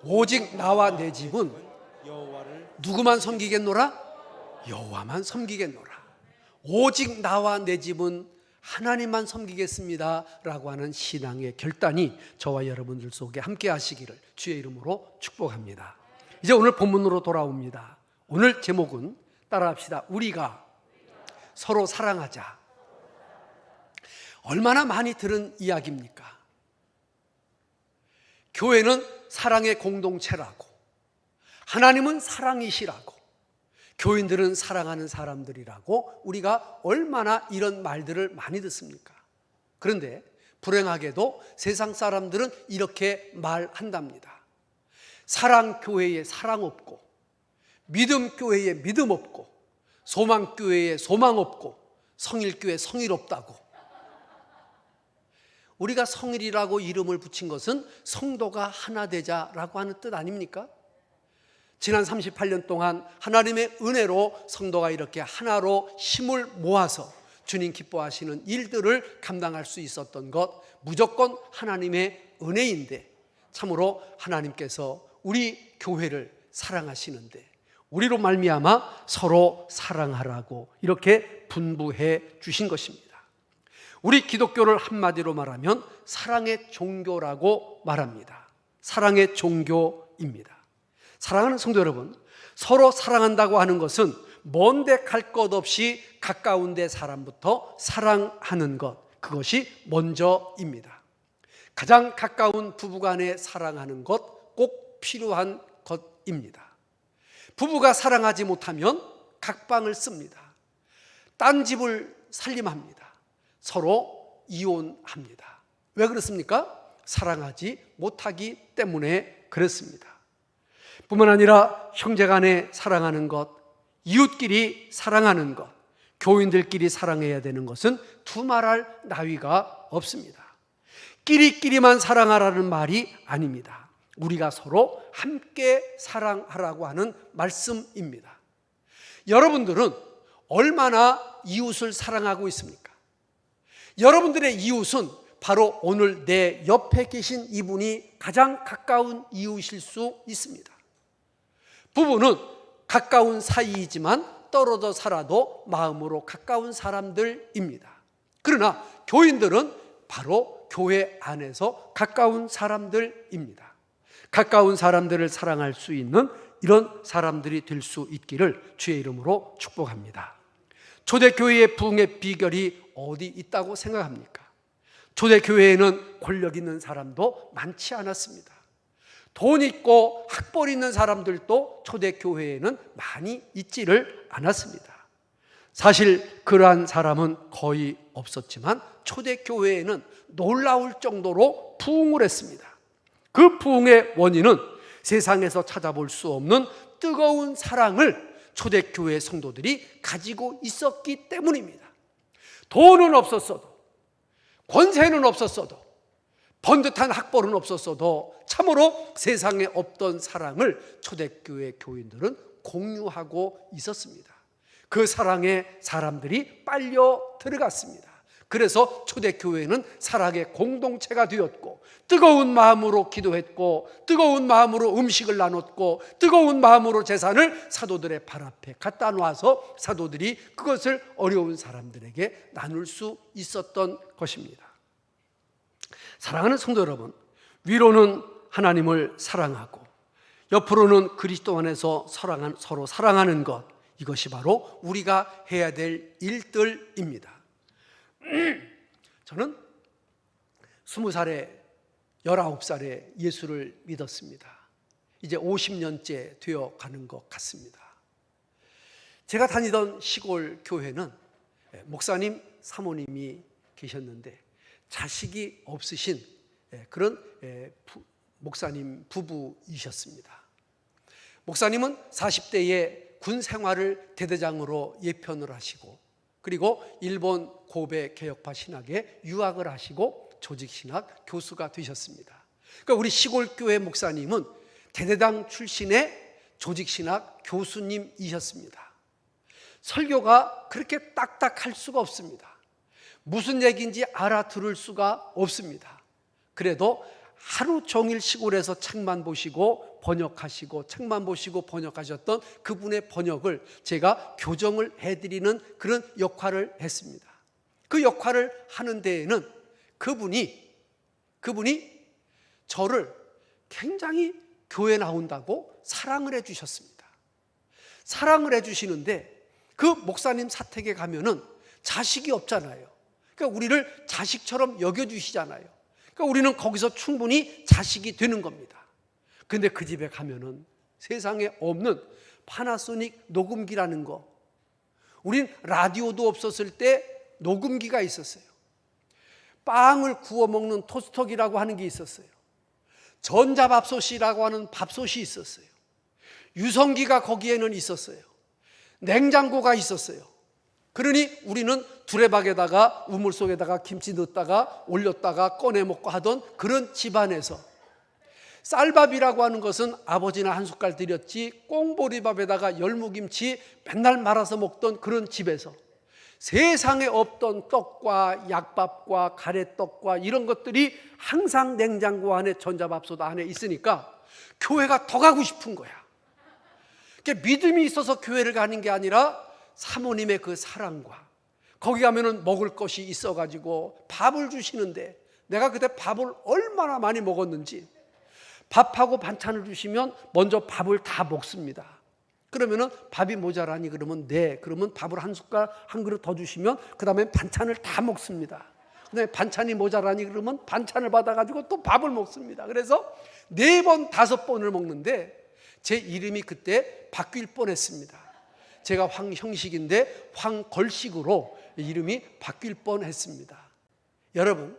오직 나와 내 집은 여호와를 누구만 섬기겠노라? 여호와만 섬기겠노라. 오직 나와 내 집은 하나님만 섬기겠습니다 라고 하는 신앙의 결단이 저와 여러분들 속에 함께 하시기를 주의 이름으로 축복합니다. 이제 오늘 본문으로 돌아옵니다. 오늘 제목은 따라합시다. 우리가 서로 사랑하자. 얼마나 많이 들은 이야기입니까? 교회는 사랑의 공동체라고, 하나님은 사랑이시라고, 교인들은 사랑하는 사람들이라고 우리가 얼마나 이런 말들을 많이 듣습니까? 그런데 불행하게도 세상 사람들은 이렇게 말한답니다. 사랑교회에 사랑 없고, 믿음교회에 믿음 없고, 소망교회에 소망 없고, 성일교회에 성일 없다고. 우리가 성일이라고 이름을 붙인 것은 성도가 하나 되자라고 하는 뜻 아닙니까? 지난 38년 동안 하나님의 은혜로 성도가 이렇게 하나로 힘을 모아서 주님 기뻐하시는 일들을 감당할 수 있었던 것, 무조건 하나님의 은혜인데 참으로 하나님께서 우리 교회를 사랑하시는데 우리로 말미암아 서로 사랑하라고 이렇게 분부해 주신 것입니다. 우리 기독교를 한마디로 말하면 사랑의 종교라고 말합니다. 사랑의 종교입니다. 사랑하는 성도 여러분, 서로 사랑한다고 하는 것은 먼데 갈 것 없이 가까운 데 사람부터 사랑하는 것, 그것이 먼저입니다. 가장 가까운 부부간에 사랑하는 것 꼭 필요한 것입니다. 부부가 사랑하지 못하면 각방을 씁니다. 딴 집을 살림합니다. 서로 이혼합니다. 왜 그렇습니까? 사랑하지 못하기 때문에 그렇습니다. 뿐만 아니라 형제간에 사랑하는 것, 이웃끼리 사랑하는 것, 교인들끼리 사랑해야 되는 것은 두말할 나위가 없습니다. 끼리끼리만 사랑하라는 말이 아닙니다. 우리가 서로 함께 사랑하라고 하는 말씀입니다. 여러분들은 얼마나 이웃을 사랑하고 있습니까? 여러분들의 이웃은 바로 오늘 내 옆에 계신 이분이 가장 가까운 이웃일 수 있습니다. 부부는 가까운 사이이지만 떨어져 살아도 마음으로 가까운 사람들입니다. 그러나 교인들은 바로 교회 안에서 가까운 사람들입니다. 가까운 사람들을 사랑할 수 있는 이런 사람들이 될 수 있기를 주의 이름으로 축복합니다. 초대교회의 부흥의 비결이 어디 있다고 생각합니까? 초대교회에는 권력 있는 사람도 많지 않았습니다. 돈 있고 학벌 있는 사람들도 초대교회에는 많이 있지를 않았습니다. 사실 그러한 사람은 거의 없었지만 초대교회에는 놀라울 정도로 부흥을 했습니다. 그 부흥의 원인은 세상에서 찾아볼 수 없는 뜨거운 사랑을 초대교회 성도들이 가지고 있었기 때문입니다. 돈은 없었어도, 권세는 없었어도, 번듯한 학벌은 없었어도 참으로 세상에 없던 사랑을 초대교회 교인들은 공유하고 있었습니다. 그 사랑에 사람들이 빨려 들어갔습니다. 그래서 초대교회는 사랑의 공동체가 되었고, 뜨거운 마음으로 기도했고, 뜨거운 마음으로 음식을 나눴고, 뜨거운 마음으로 재산을 사도들의 발 앞에 갖다 놔서 사도들이 그것을 어려운 사람들에게 나눌 수 있었던 것입니다. 사랑하는 성도 여러분, 위로는 하나님을 사랑하고 옆으로는 그리스도 안에서 서로 사랑하는 것, 이것이 바로 우리가 해야 될 일들입니다. 저는 20살에 19살에 예수를 믿었습니다. 이제 50년째 되어 가는 것 같습니다. 제가 다니던 시골 교회는 목사님, 사모님이 계셨는데 자식이 없으신 그런 목사님 부부이셨습니다. 목사님은 40대에 군 생활을 대대장으로 예편을 하시고, 그리고 일본 고베 개혁파 신학에 유학을 하시고 조직신학 교수가 되셨습니다. 그러니까 우리 시골교회 목사님은 대대당 출신의 조직신학 교수님이셨습니다. 설교가 그렇게 딱딱할 수가 없습니다. 무슨 얘기인지 알아들을 수가 없습니다. 그래도 하루 종일 시골에서 책만 보시고 번역하시고 책만 보시고 번역하셨던 그분의 번역을 제가 교정을 해드리는 그런 역할을 했습니다. 그 역할을 하는 데에는 그분이 저를 굉장히 교회 나온다고 사랑을 해주셨습니다. 사랑을 해주시는데 그 목사님 사택에 가면은 자식이 없잖아요. 그러니까 우리를 자식처럼 여겨주시잖아요. 그러니까 우리는 거기서 충분히 자식이 되는 겁니다. 근데 그 집에 가면은 세상에 없는 파나소닉 녹음기라는 거, 우린 라디오도 없었을 때 녹음기가 있었어요. 빵을 구워 먹는 토스터기라고 하는 게 있었어요. 전자밥솥이라고 하는 밥솥이 있었어요. 유성기가 거기에는 있었어요. 냉장고가 있었어요. 그러니 우리는 두레박에다가 우물 속에다가 김치 넣었다가 올렸다가 꺼내 먹고 하던 그런 집안에서, 쌀밥이라고 하는 것은 아버지나 한 숟갈 드렸지 꽁보리밥에다가 열무김치 맨날 말아서 먹던 그런 집에서 세상에 없던 떡과 약밥과 가래떡과 이런 것들이 항상 냉장고 안에 전자밥솥 안에 있으니까 교회가 더 가고 싶은 거야. 그러니까 믿음이 있어서 교회를 가는 게 아니라 사모님의 그 사랑과, 거기 가면은 먹을 것이 있어가지고 밥을 주시는데 내가 그때 밥을 얼마나 많이 먹었는지, 밥하고 반찬을 주시면 먼저 밥을 다 먹습니다. 그러면은 밥이 모자라니 그러면 네, 그러면 밥을 한 숟갈 한 그릇 더 주시면 그 다음에 반찬을 다 먹습니다. 근데 반찬이 모자라니 그러면 반찬을 받아가지고 또 밥을 먹습니다. 그래서 4번 5번을 먹는데 제 이름이 그때 바뀔 뻔했습니다. 제가 황형식인데 황걸식으로 이름이 바뀔 뻔했습니다. 여러분,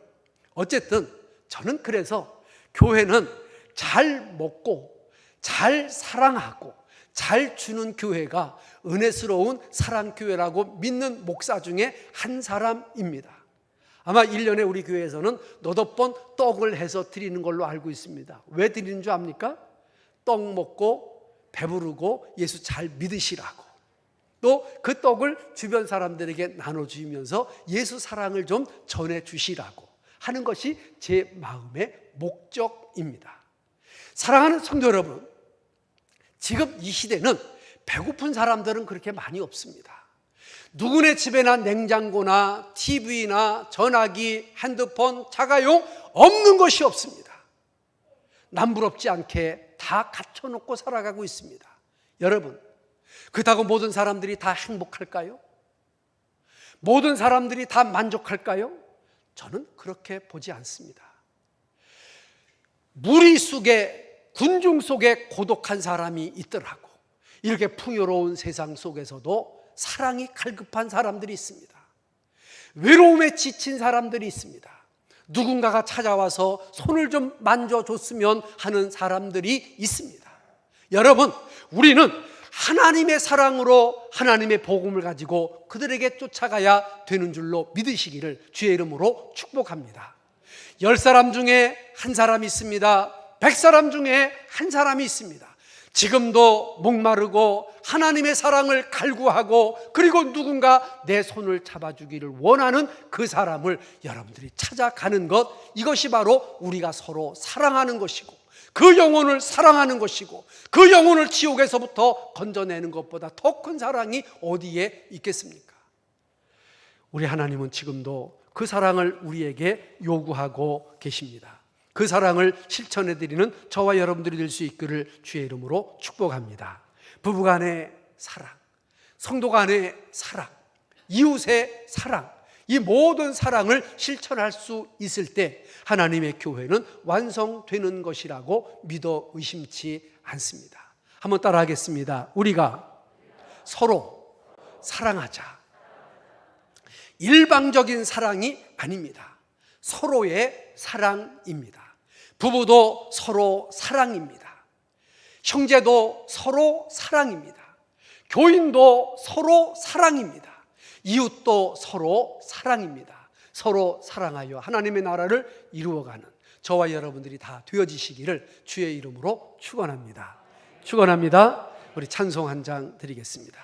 어쨌든 저는 그래서 교회는 잘 먹고 잘 사랑하고 잘 주는 교회가 은혜스러운 사랑교회라고 믿는 목사 중에 한 사람입니다. 아마 1년에 우리 교회에서는 너댓 번 떡을 해서 드리는 걸로 알고 있습니다. 왜 드리는 줄 압니까? 떡 먹고 배부르고 예수 잘 믿으시라고, 또 그 떡을 주변 사람들에게 나눠주면서 예수 사랑을 좀 전해주시라고 하는 것이 제 마음의 목적입니다. 사랑하는 성도 여러분, 지금 이 시대는 배고픈 사람들은 그렇게 많이 없습니다. 누구네 집에나 냉장고나 TV나 전화기, 핸드폰, 자가용 없는 것이 없습니다. 남부럽지 않게 다 갖춰놓고 살아가고 있습니다. 여러분, 그렇다고 모든 사람들이 다 행복할까요? 모든 사람들이 다 만족할까요? 저는 그렇게 보지 않습니다. 무리 속에, 군중 속에 고독한 사람이 있더라고. 이렇게 풍요로운 세상 속에서도 사랑이 갈급한 사람들이 있습니다. 외로움에 지친 사람들이 있습니다. 누군가가 찾아와서 손을 좀 만져줬으면 하는 사람들이 있습니다. 여러분, 우리는 하나님의 사랑으로 하나님의 복음을 가지고 그들에게 쫓아가야 되는 줄로 믿으시기를 주의 이름으로 축복합니다. 10사람 중에 한 사람이 있습니다. 100사람 중에 한 사람이 있습니다. 지금도 목마르고 하나님의 사랑을 갈구하고 그리고 누군가 내 손을 잡아주기를 원하는 그 사람을 여러분들이 찾아가는 것, 이것이 바로 우리가 서로 사랑하는 것이고 그 영혼을 사랑하는 것이고 그 영혼을 지옥에서부터 건져내는 것보다 더 큰 사랑이 어디에 있겠습니까? 우리 하나님은 지금도 그 사랑을 우리에게 요구하고 계십니다. 그 사랑을 실천해 드리는 저와 여러분들이 될 수 있기를 주의 이름으로 축복합니다. 부부간의 사랑, 성도간의 사랑, 이웃의 사랑, 이 모든 사랑을 실천할 수 있을 때 하나님의 교회는 완성되는 것이라고 믿어 의심치 않습니다. 한번 따라하겠습니다. 우리가 서로 사랑하자. 일방적인 사랑이 아닙니다. 서로의 사랑입니다. 부부도 서로 사랑입니다. 형제도 서로 사랑입니다. 교인도 서로 사랑입니다. 이웃도 서로 사랑입니다. 서로 사랑하여 하나님의 나라를 이루어가는 저와 여러분들이 다 되어지시기를 주의 이름으로 축원합니다. 축원합니다. 우리 찬송 한 장 드리겠습니다.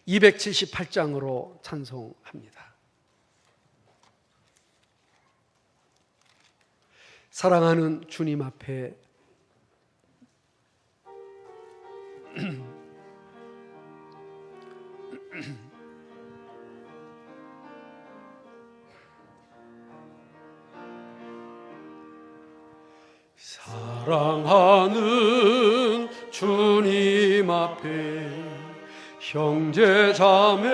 278장으로 찬송합니다. 사랑하는 주님 앞에 사랑하는 주님 앞에 형제 자매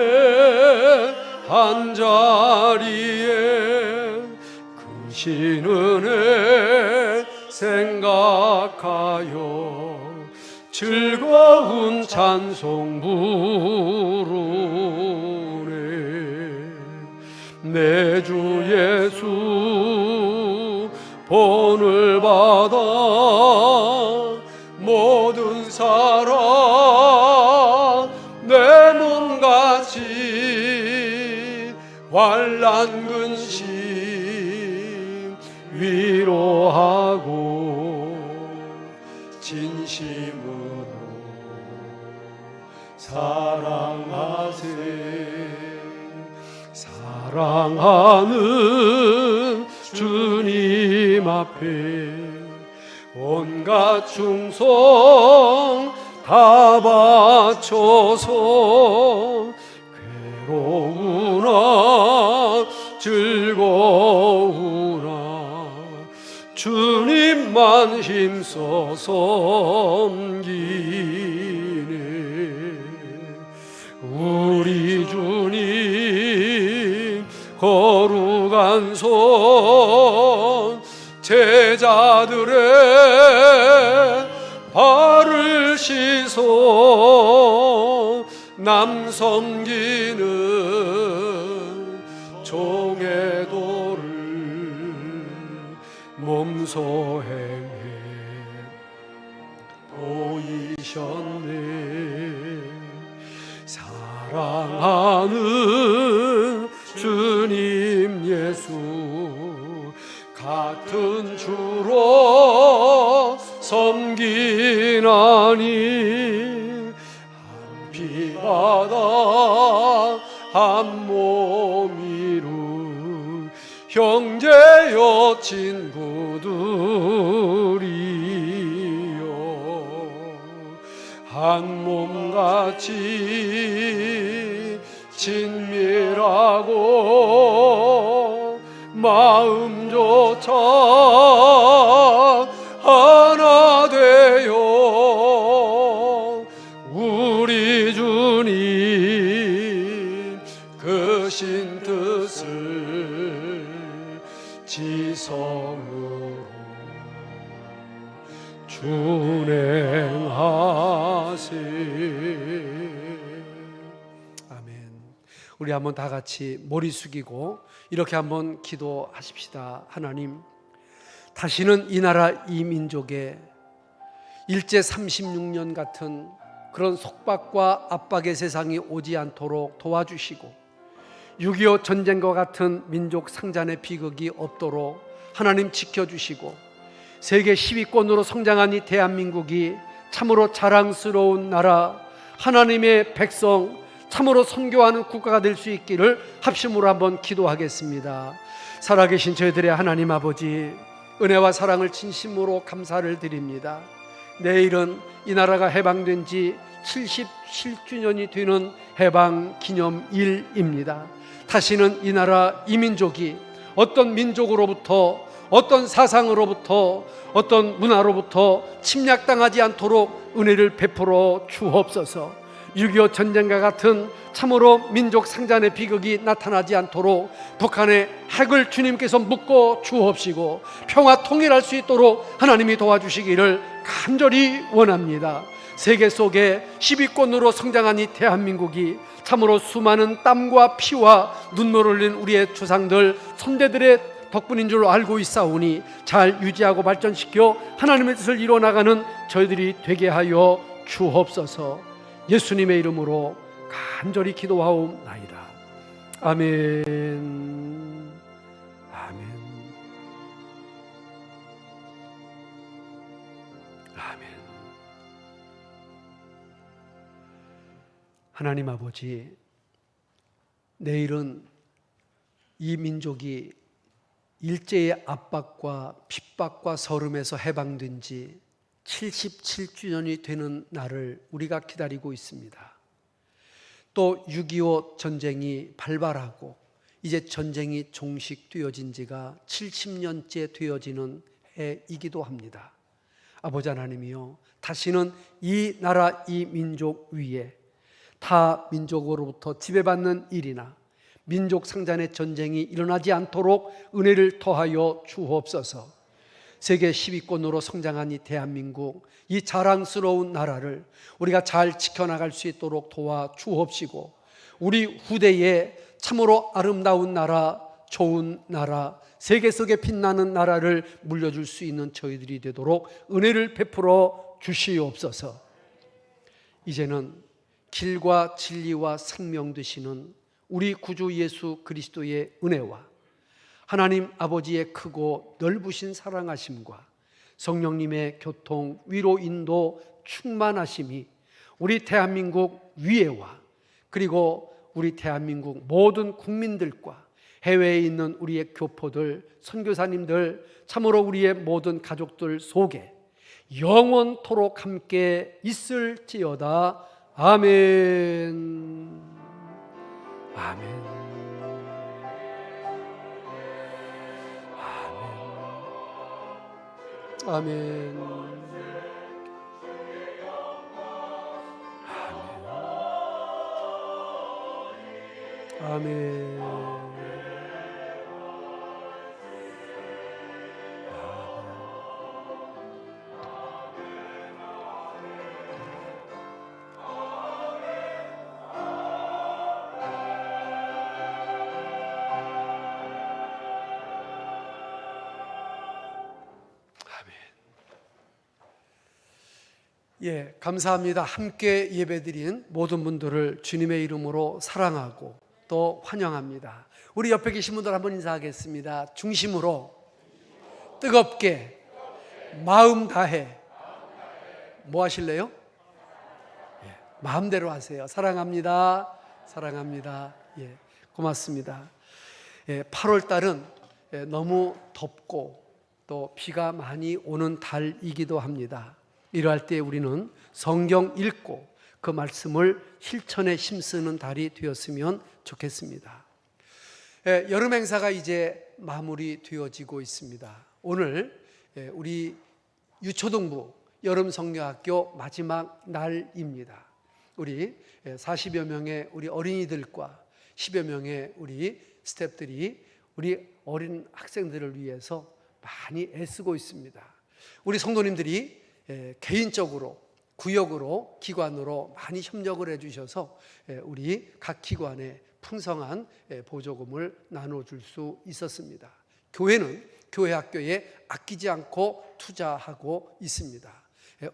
한자리에 크신 은혜 생각하여 즐거운 찬송 부르네. 내 주 예수 본을 받아 모든 사랑 내 몸같이 환난 근심 위로하고 진심으로 사랑하세. 사랑하는 주님 앞에 온갖 충성 다 바쳐서 괴로우나 즐거우나 주님만 힘써 섬기네. 우리 주님 거룩한 손 제자들의 발을 씻어 남 섬기는 종의 도를 몸소 행해 보이셨네. 사랑하는 주님 예수 같은 주로 섬기나니 한 피바다 한 몸이루 형제여 친구들이여 한 몸같이 친밀하고 마음조차 하나 되어 우리 주님 크신 뜻을 지성으로 준행하세. 아멘. 우리 한번 다 같이 머리 숙이고 이렇게 한번 기도하십시다. 하나님, 다시는 이 나라 이 민족에 일제 36년 같은 그런 속박과 압박의 세상이 오지 않도록 도와주시고 6.25 전쟁과 같은 민족 상잔의 비극이 없도록 하나님 지켜주시고 세계 10위권으로 성장한 이 대한민국이 참으로 자랑스러운 나라, 하나님의 백성, 참으로 선교하는 국가가 될 수 있기를 합심으로 한번 기도하겠습니다. 살아계신 저희들의 하나님 아버지, 은혜와 사랑을 진심으로 감사를 드립니다. 내일은 이 나라가 해방된 지 77주년이 되는 해방 기념일입니다. 다시는 이 나라 이 민족이 어떤 민족으로부터, 어떤 사상으로부터, 어떤 문화로부터 침략당하지 않도록 은혜를 베풀어 주옵소서. 6.25 전쟁과 같은 참으로 민족 상잔의 비극이 나타나지 않도록 북한의 핵을 주님께서 묶어 주옵시고 평화 통일할 수 있도록 하나님이 도와주시기를 간절히 원합니다. 세계 속에 10위권으로 성장한 이 대한민국이 참으로 수많은 땀과 피와 눈물을 흘린 우리의 조상들, 선대들의 덕분인 줄 알고 있사오니 잘 유지하고 발전시켜 하나님의 뜻을 이뤄나가는 저희들이 되게 하여 주옵소서. 예수님의 이름으로 간절히 기도하옵나이다. 아멘. 아멘. 아멘. 하나님 아버지, 내일은 이 민족이 일제의 압박과 핍박과 서름에서 해방된 지 77주년이 되는 날을 우리가 기다리고 있습니다. 또 6.25 전쟁이 발발하고 이제 전쟁이 종식되어진 지가 70년째 되어지는 해이기도 합니다. 아버지 하나님이요, 다시는 이 나라 이 민족 위에 타 민족으로부터 지배받는 일이나 민족 상잔의 전쟁이 일어나지 않도록 은혜를 더하여 주옵소서. 세계 10위권으로 성장한 이 대한민국, 이 자랑스러운 나라를 우리가 잘 지켜나갈 수 있도록 도와주옵시고 우리 후대에 참으로 아름다운 나라, 좋은 나라, 세계 속에 빛나는 나라를 물려줄 수 있는 저희들이 되도록 은혜를 베풀어 주시옵소서. 이제는 길과 진리와 생명 되시는 우리 구주 예수 그리스도의 은혜와 하나님 아버지의 크고 넓으신 사랑하심과 성령님의 교통, 위로, 인도, 충만하심이 우리 대한민국 위에와 그리고 우리 대한민국 모든 국민들과 해외에 있는 우리의 교포들, 선교사님들, 참으로 우리의 모든 가족들 속에 영원토록 함께 있을지어다. 아멘. 아멘. 아멘. 아멘. 예, 감사합니다. 함께 예배드린 모든 분들을 주님의 이름으로 사랑하고 또 환영합니다. 우리 옆에 계신 분들 한번 인사하겠습니다. 중심으로 뜨겁게 마음 다해 뭐 하실래요? 예, 마음대로 하세요. 사랑합니다. 사랑합니다. 예, 고맙습니다. 예, 8월 달은 너무 덥고 또 비가 많이 오는 달이기도 합니다. 이러할 때 우리는 성경 읽고 그 말씀을 실천에 힘쓰는 달이 되었으면 좋겠습니다. 여름 행사가 이제 마무리되어지고 있습니다. 오늘 우리 유초등부 여름성경학교 마지막 날입니다. 우리 40여 명의 우리 어린이들과 10여 명의 우리 스태프들이 우리 어린 학생들을 위해서 많이 애쓰고 있습니다. 우리 성도님들이 개인적으로, 구역으로, 기관으로 많이 협력을 해주셔서 우리 각 기관에 풍성한 보조금을 나눠줄 수 있었습니다. 교회는 교회 학교에 아끼지 않고 투자하고 있습니다.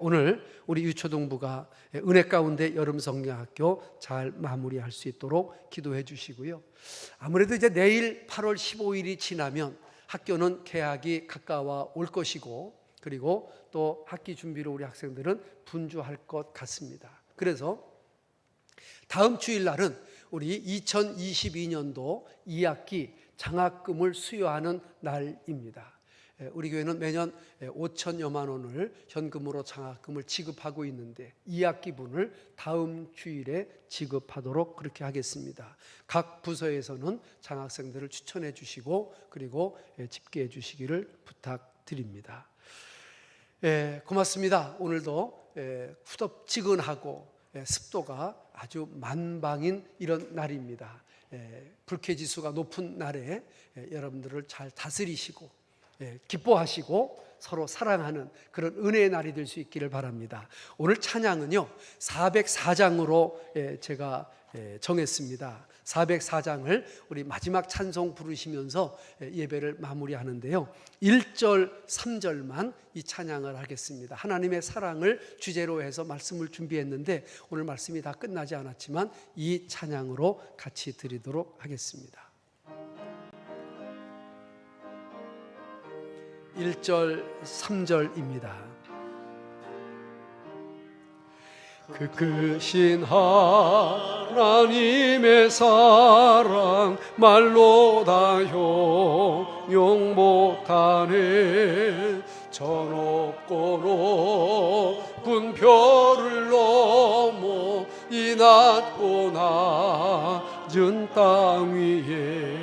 오늘 우리 유초등부가 은혜 가운데 여름성경학교 잘 마무리할 수 있도록 기도해 주시고요. 아무래도 이제 내일 8월 15일이 지나면 학교는 개학이 가까워 올 것이고, 그리고 또 학기 준비로 우리 학생들은 분주할 것 같습니다. 그래서 다음 주일날은 우리 2022년도 2학기 장학금을 수여하는 날입니다. 우리 교회는 매년 5천여만 원을 현금으로 장학금을 지급하고 있는데 2학기분을 다음 주일에 지급하도록 그렇게 하겠습니다. 각 부서에서는 장학생들을 추천해 주시고 그리고 집계해 주시기를 부탁드립니다. 고맙습니다. 오늘도 후덥지근하고 습도가 아주 만방인 이런 날입니다. 불쾌지수가 높은 날에 여러분들을 잘 다스리시고 기뻐하시고 서로 사랑하는 그런 은혜의 날이 될 수 있기를 바랍니다. 오늘 찬양은요 404장으로 제가 정했습니다. 404장을 우리 마지막 찬송 부르시면서 예배를 마무리하는데요, 1절 3절만 이 찬양을 하겠습니다. 하나님의 사랑을 주제로 해서 말씀을 준비했는데 오늘 말씀이 다 끝나지 않았지만 이 찬양으로 같이 드리도록 하겠습니다. 1절 3절입니다. 그 크신 하나님의 사랑 말로 다 형용 못하네. 저 높고 높은 별을 넘어 이 낮고 낮은 땅 위에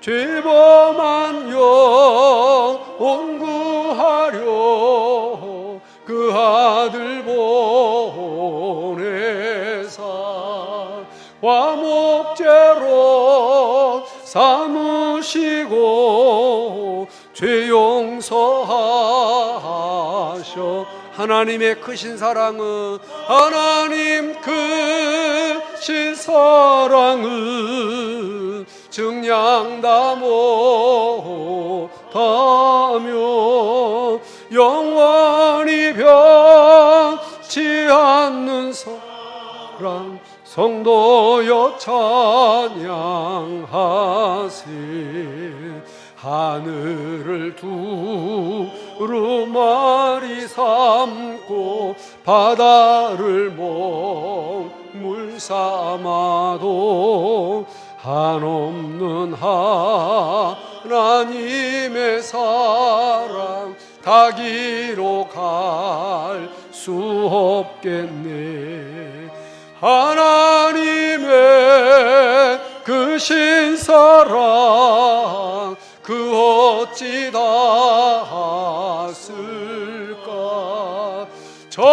죄범한 영혼 구하려 그 아들 보내사 화목제로 삼으시고 죄 용서하셔. 하나님의 크신 사랑은, 하나님 크신 사랑은 증량다 못하며 영원히 변치 않는 사랑 성도여 찬양하세. 하늘을 두루마리 삼고 바다를 먹물 삼아도 한없는 하나님의 사랑 다기로 갈 수 없겠네. 하나님의 크신 사랑 그 어찌 닿았을까. 저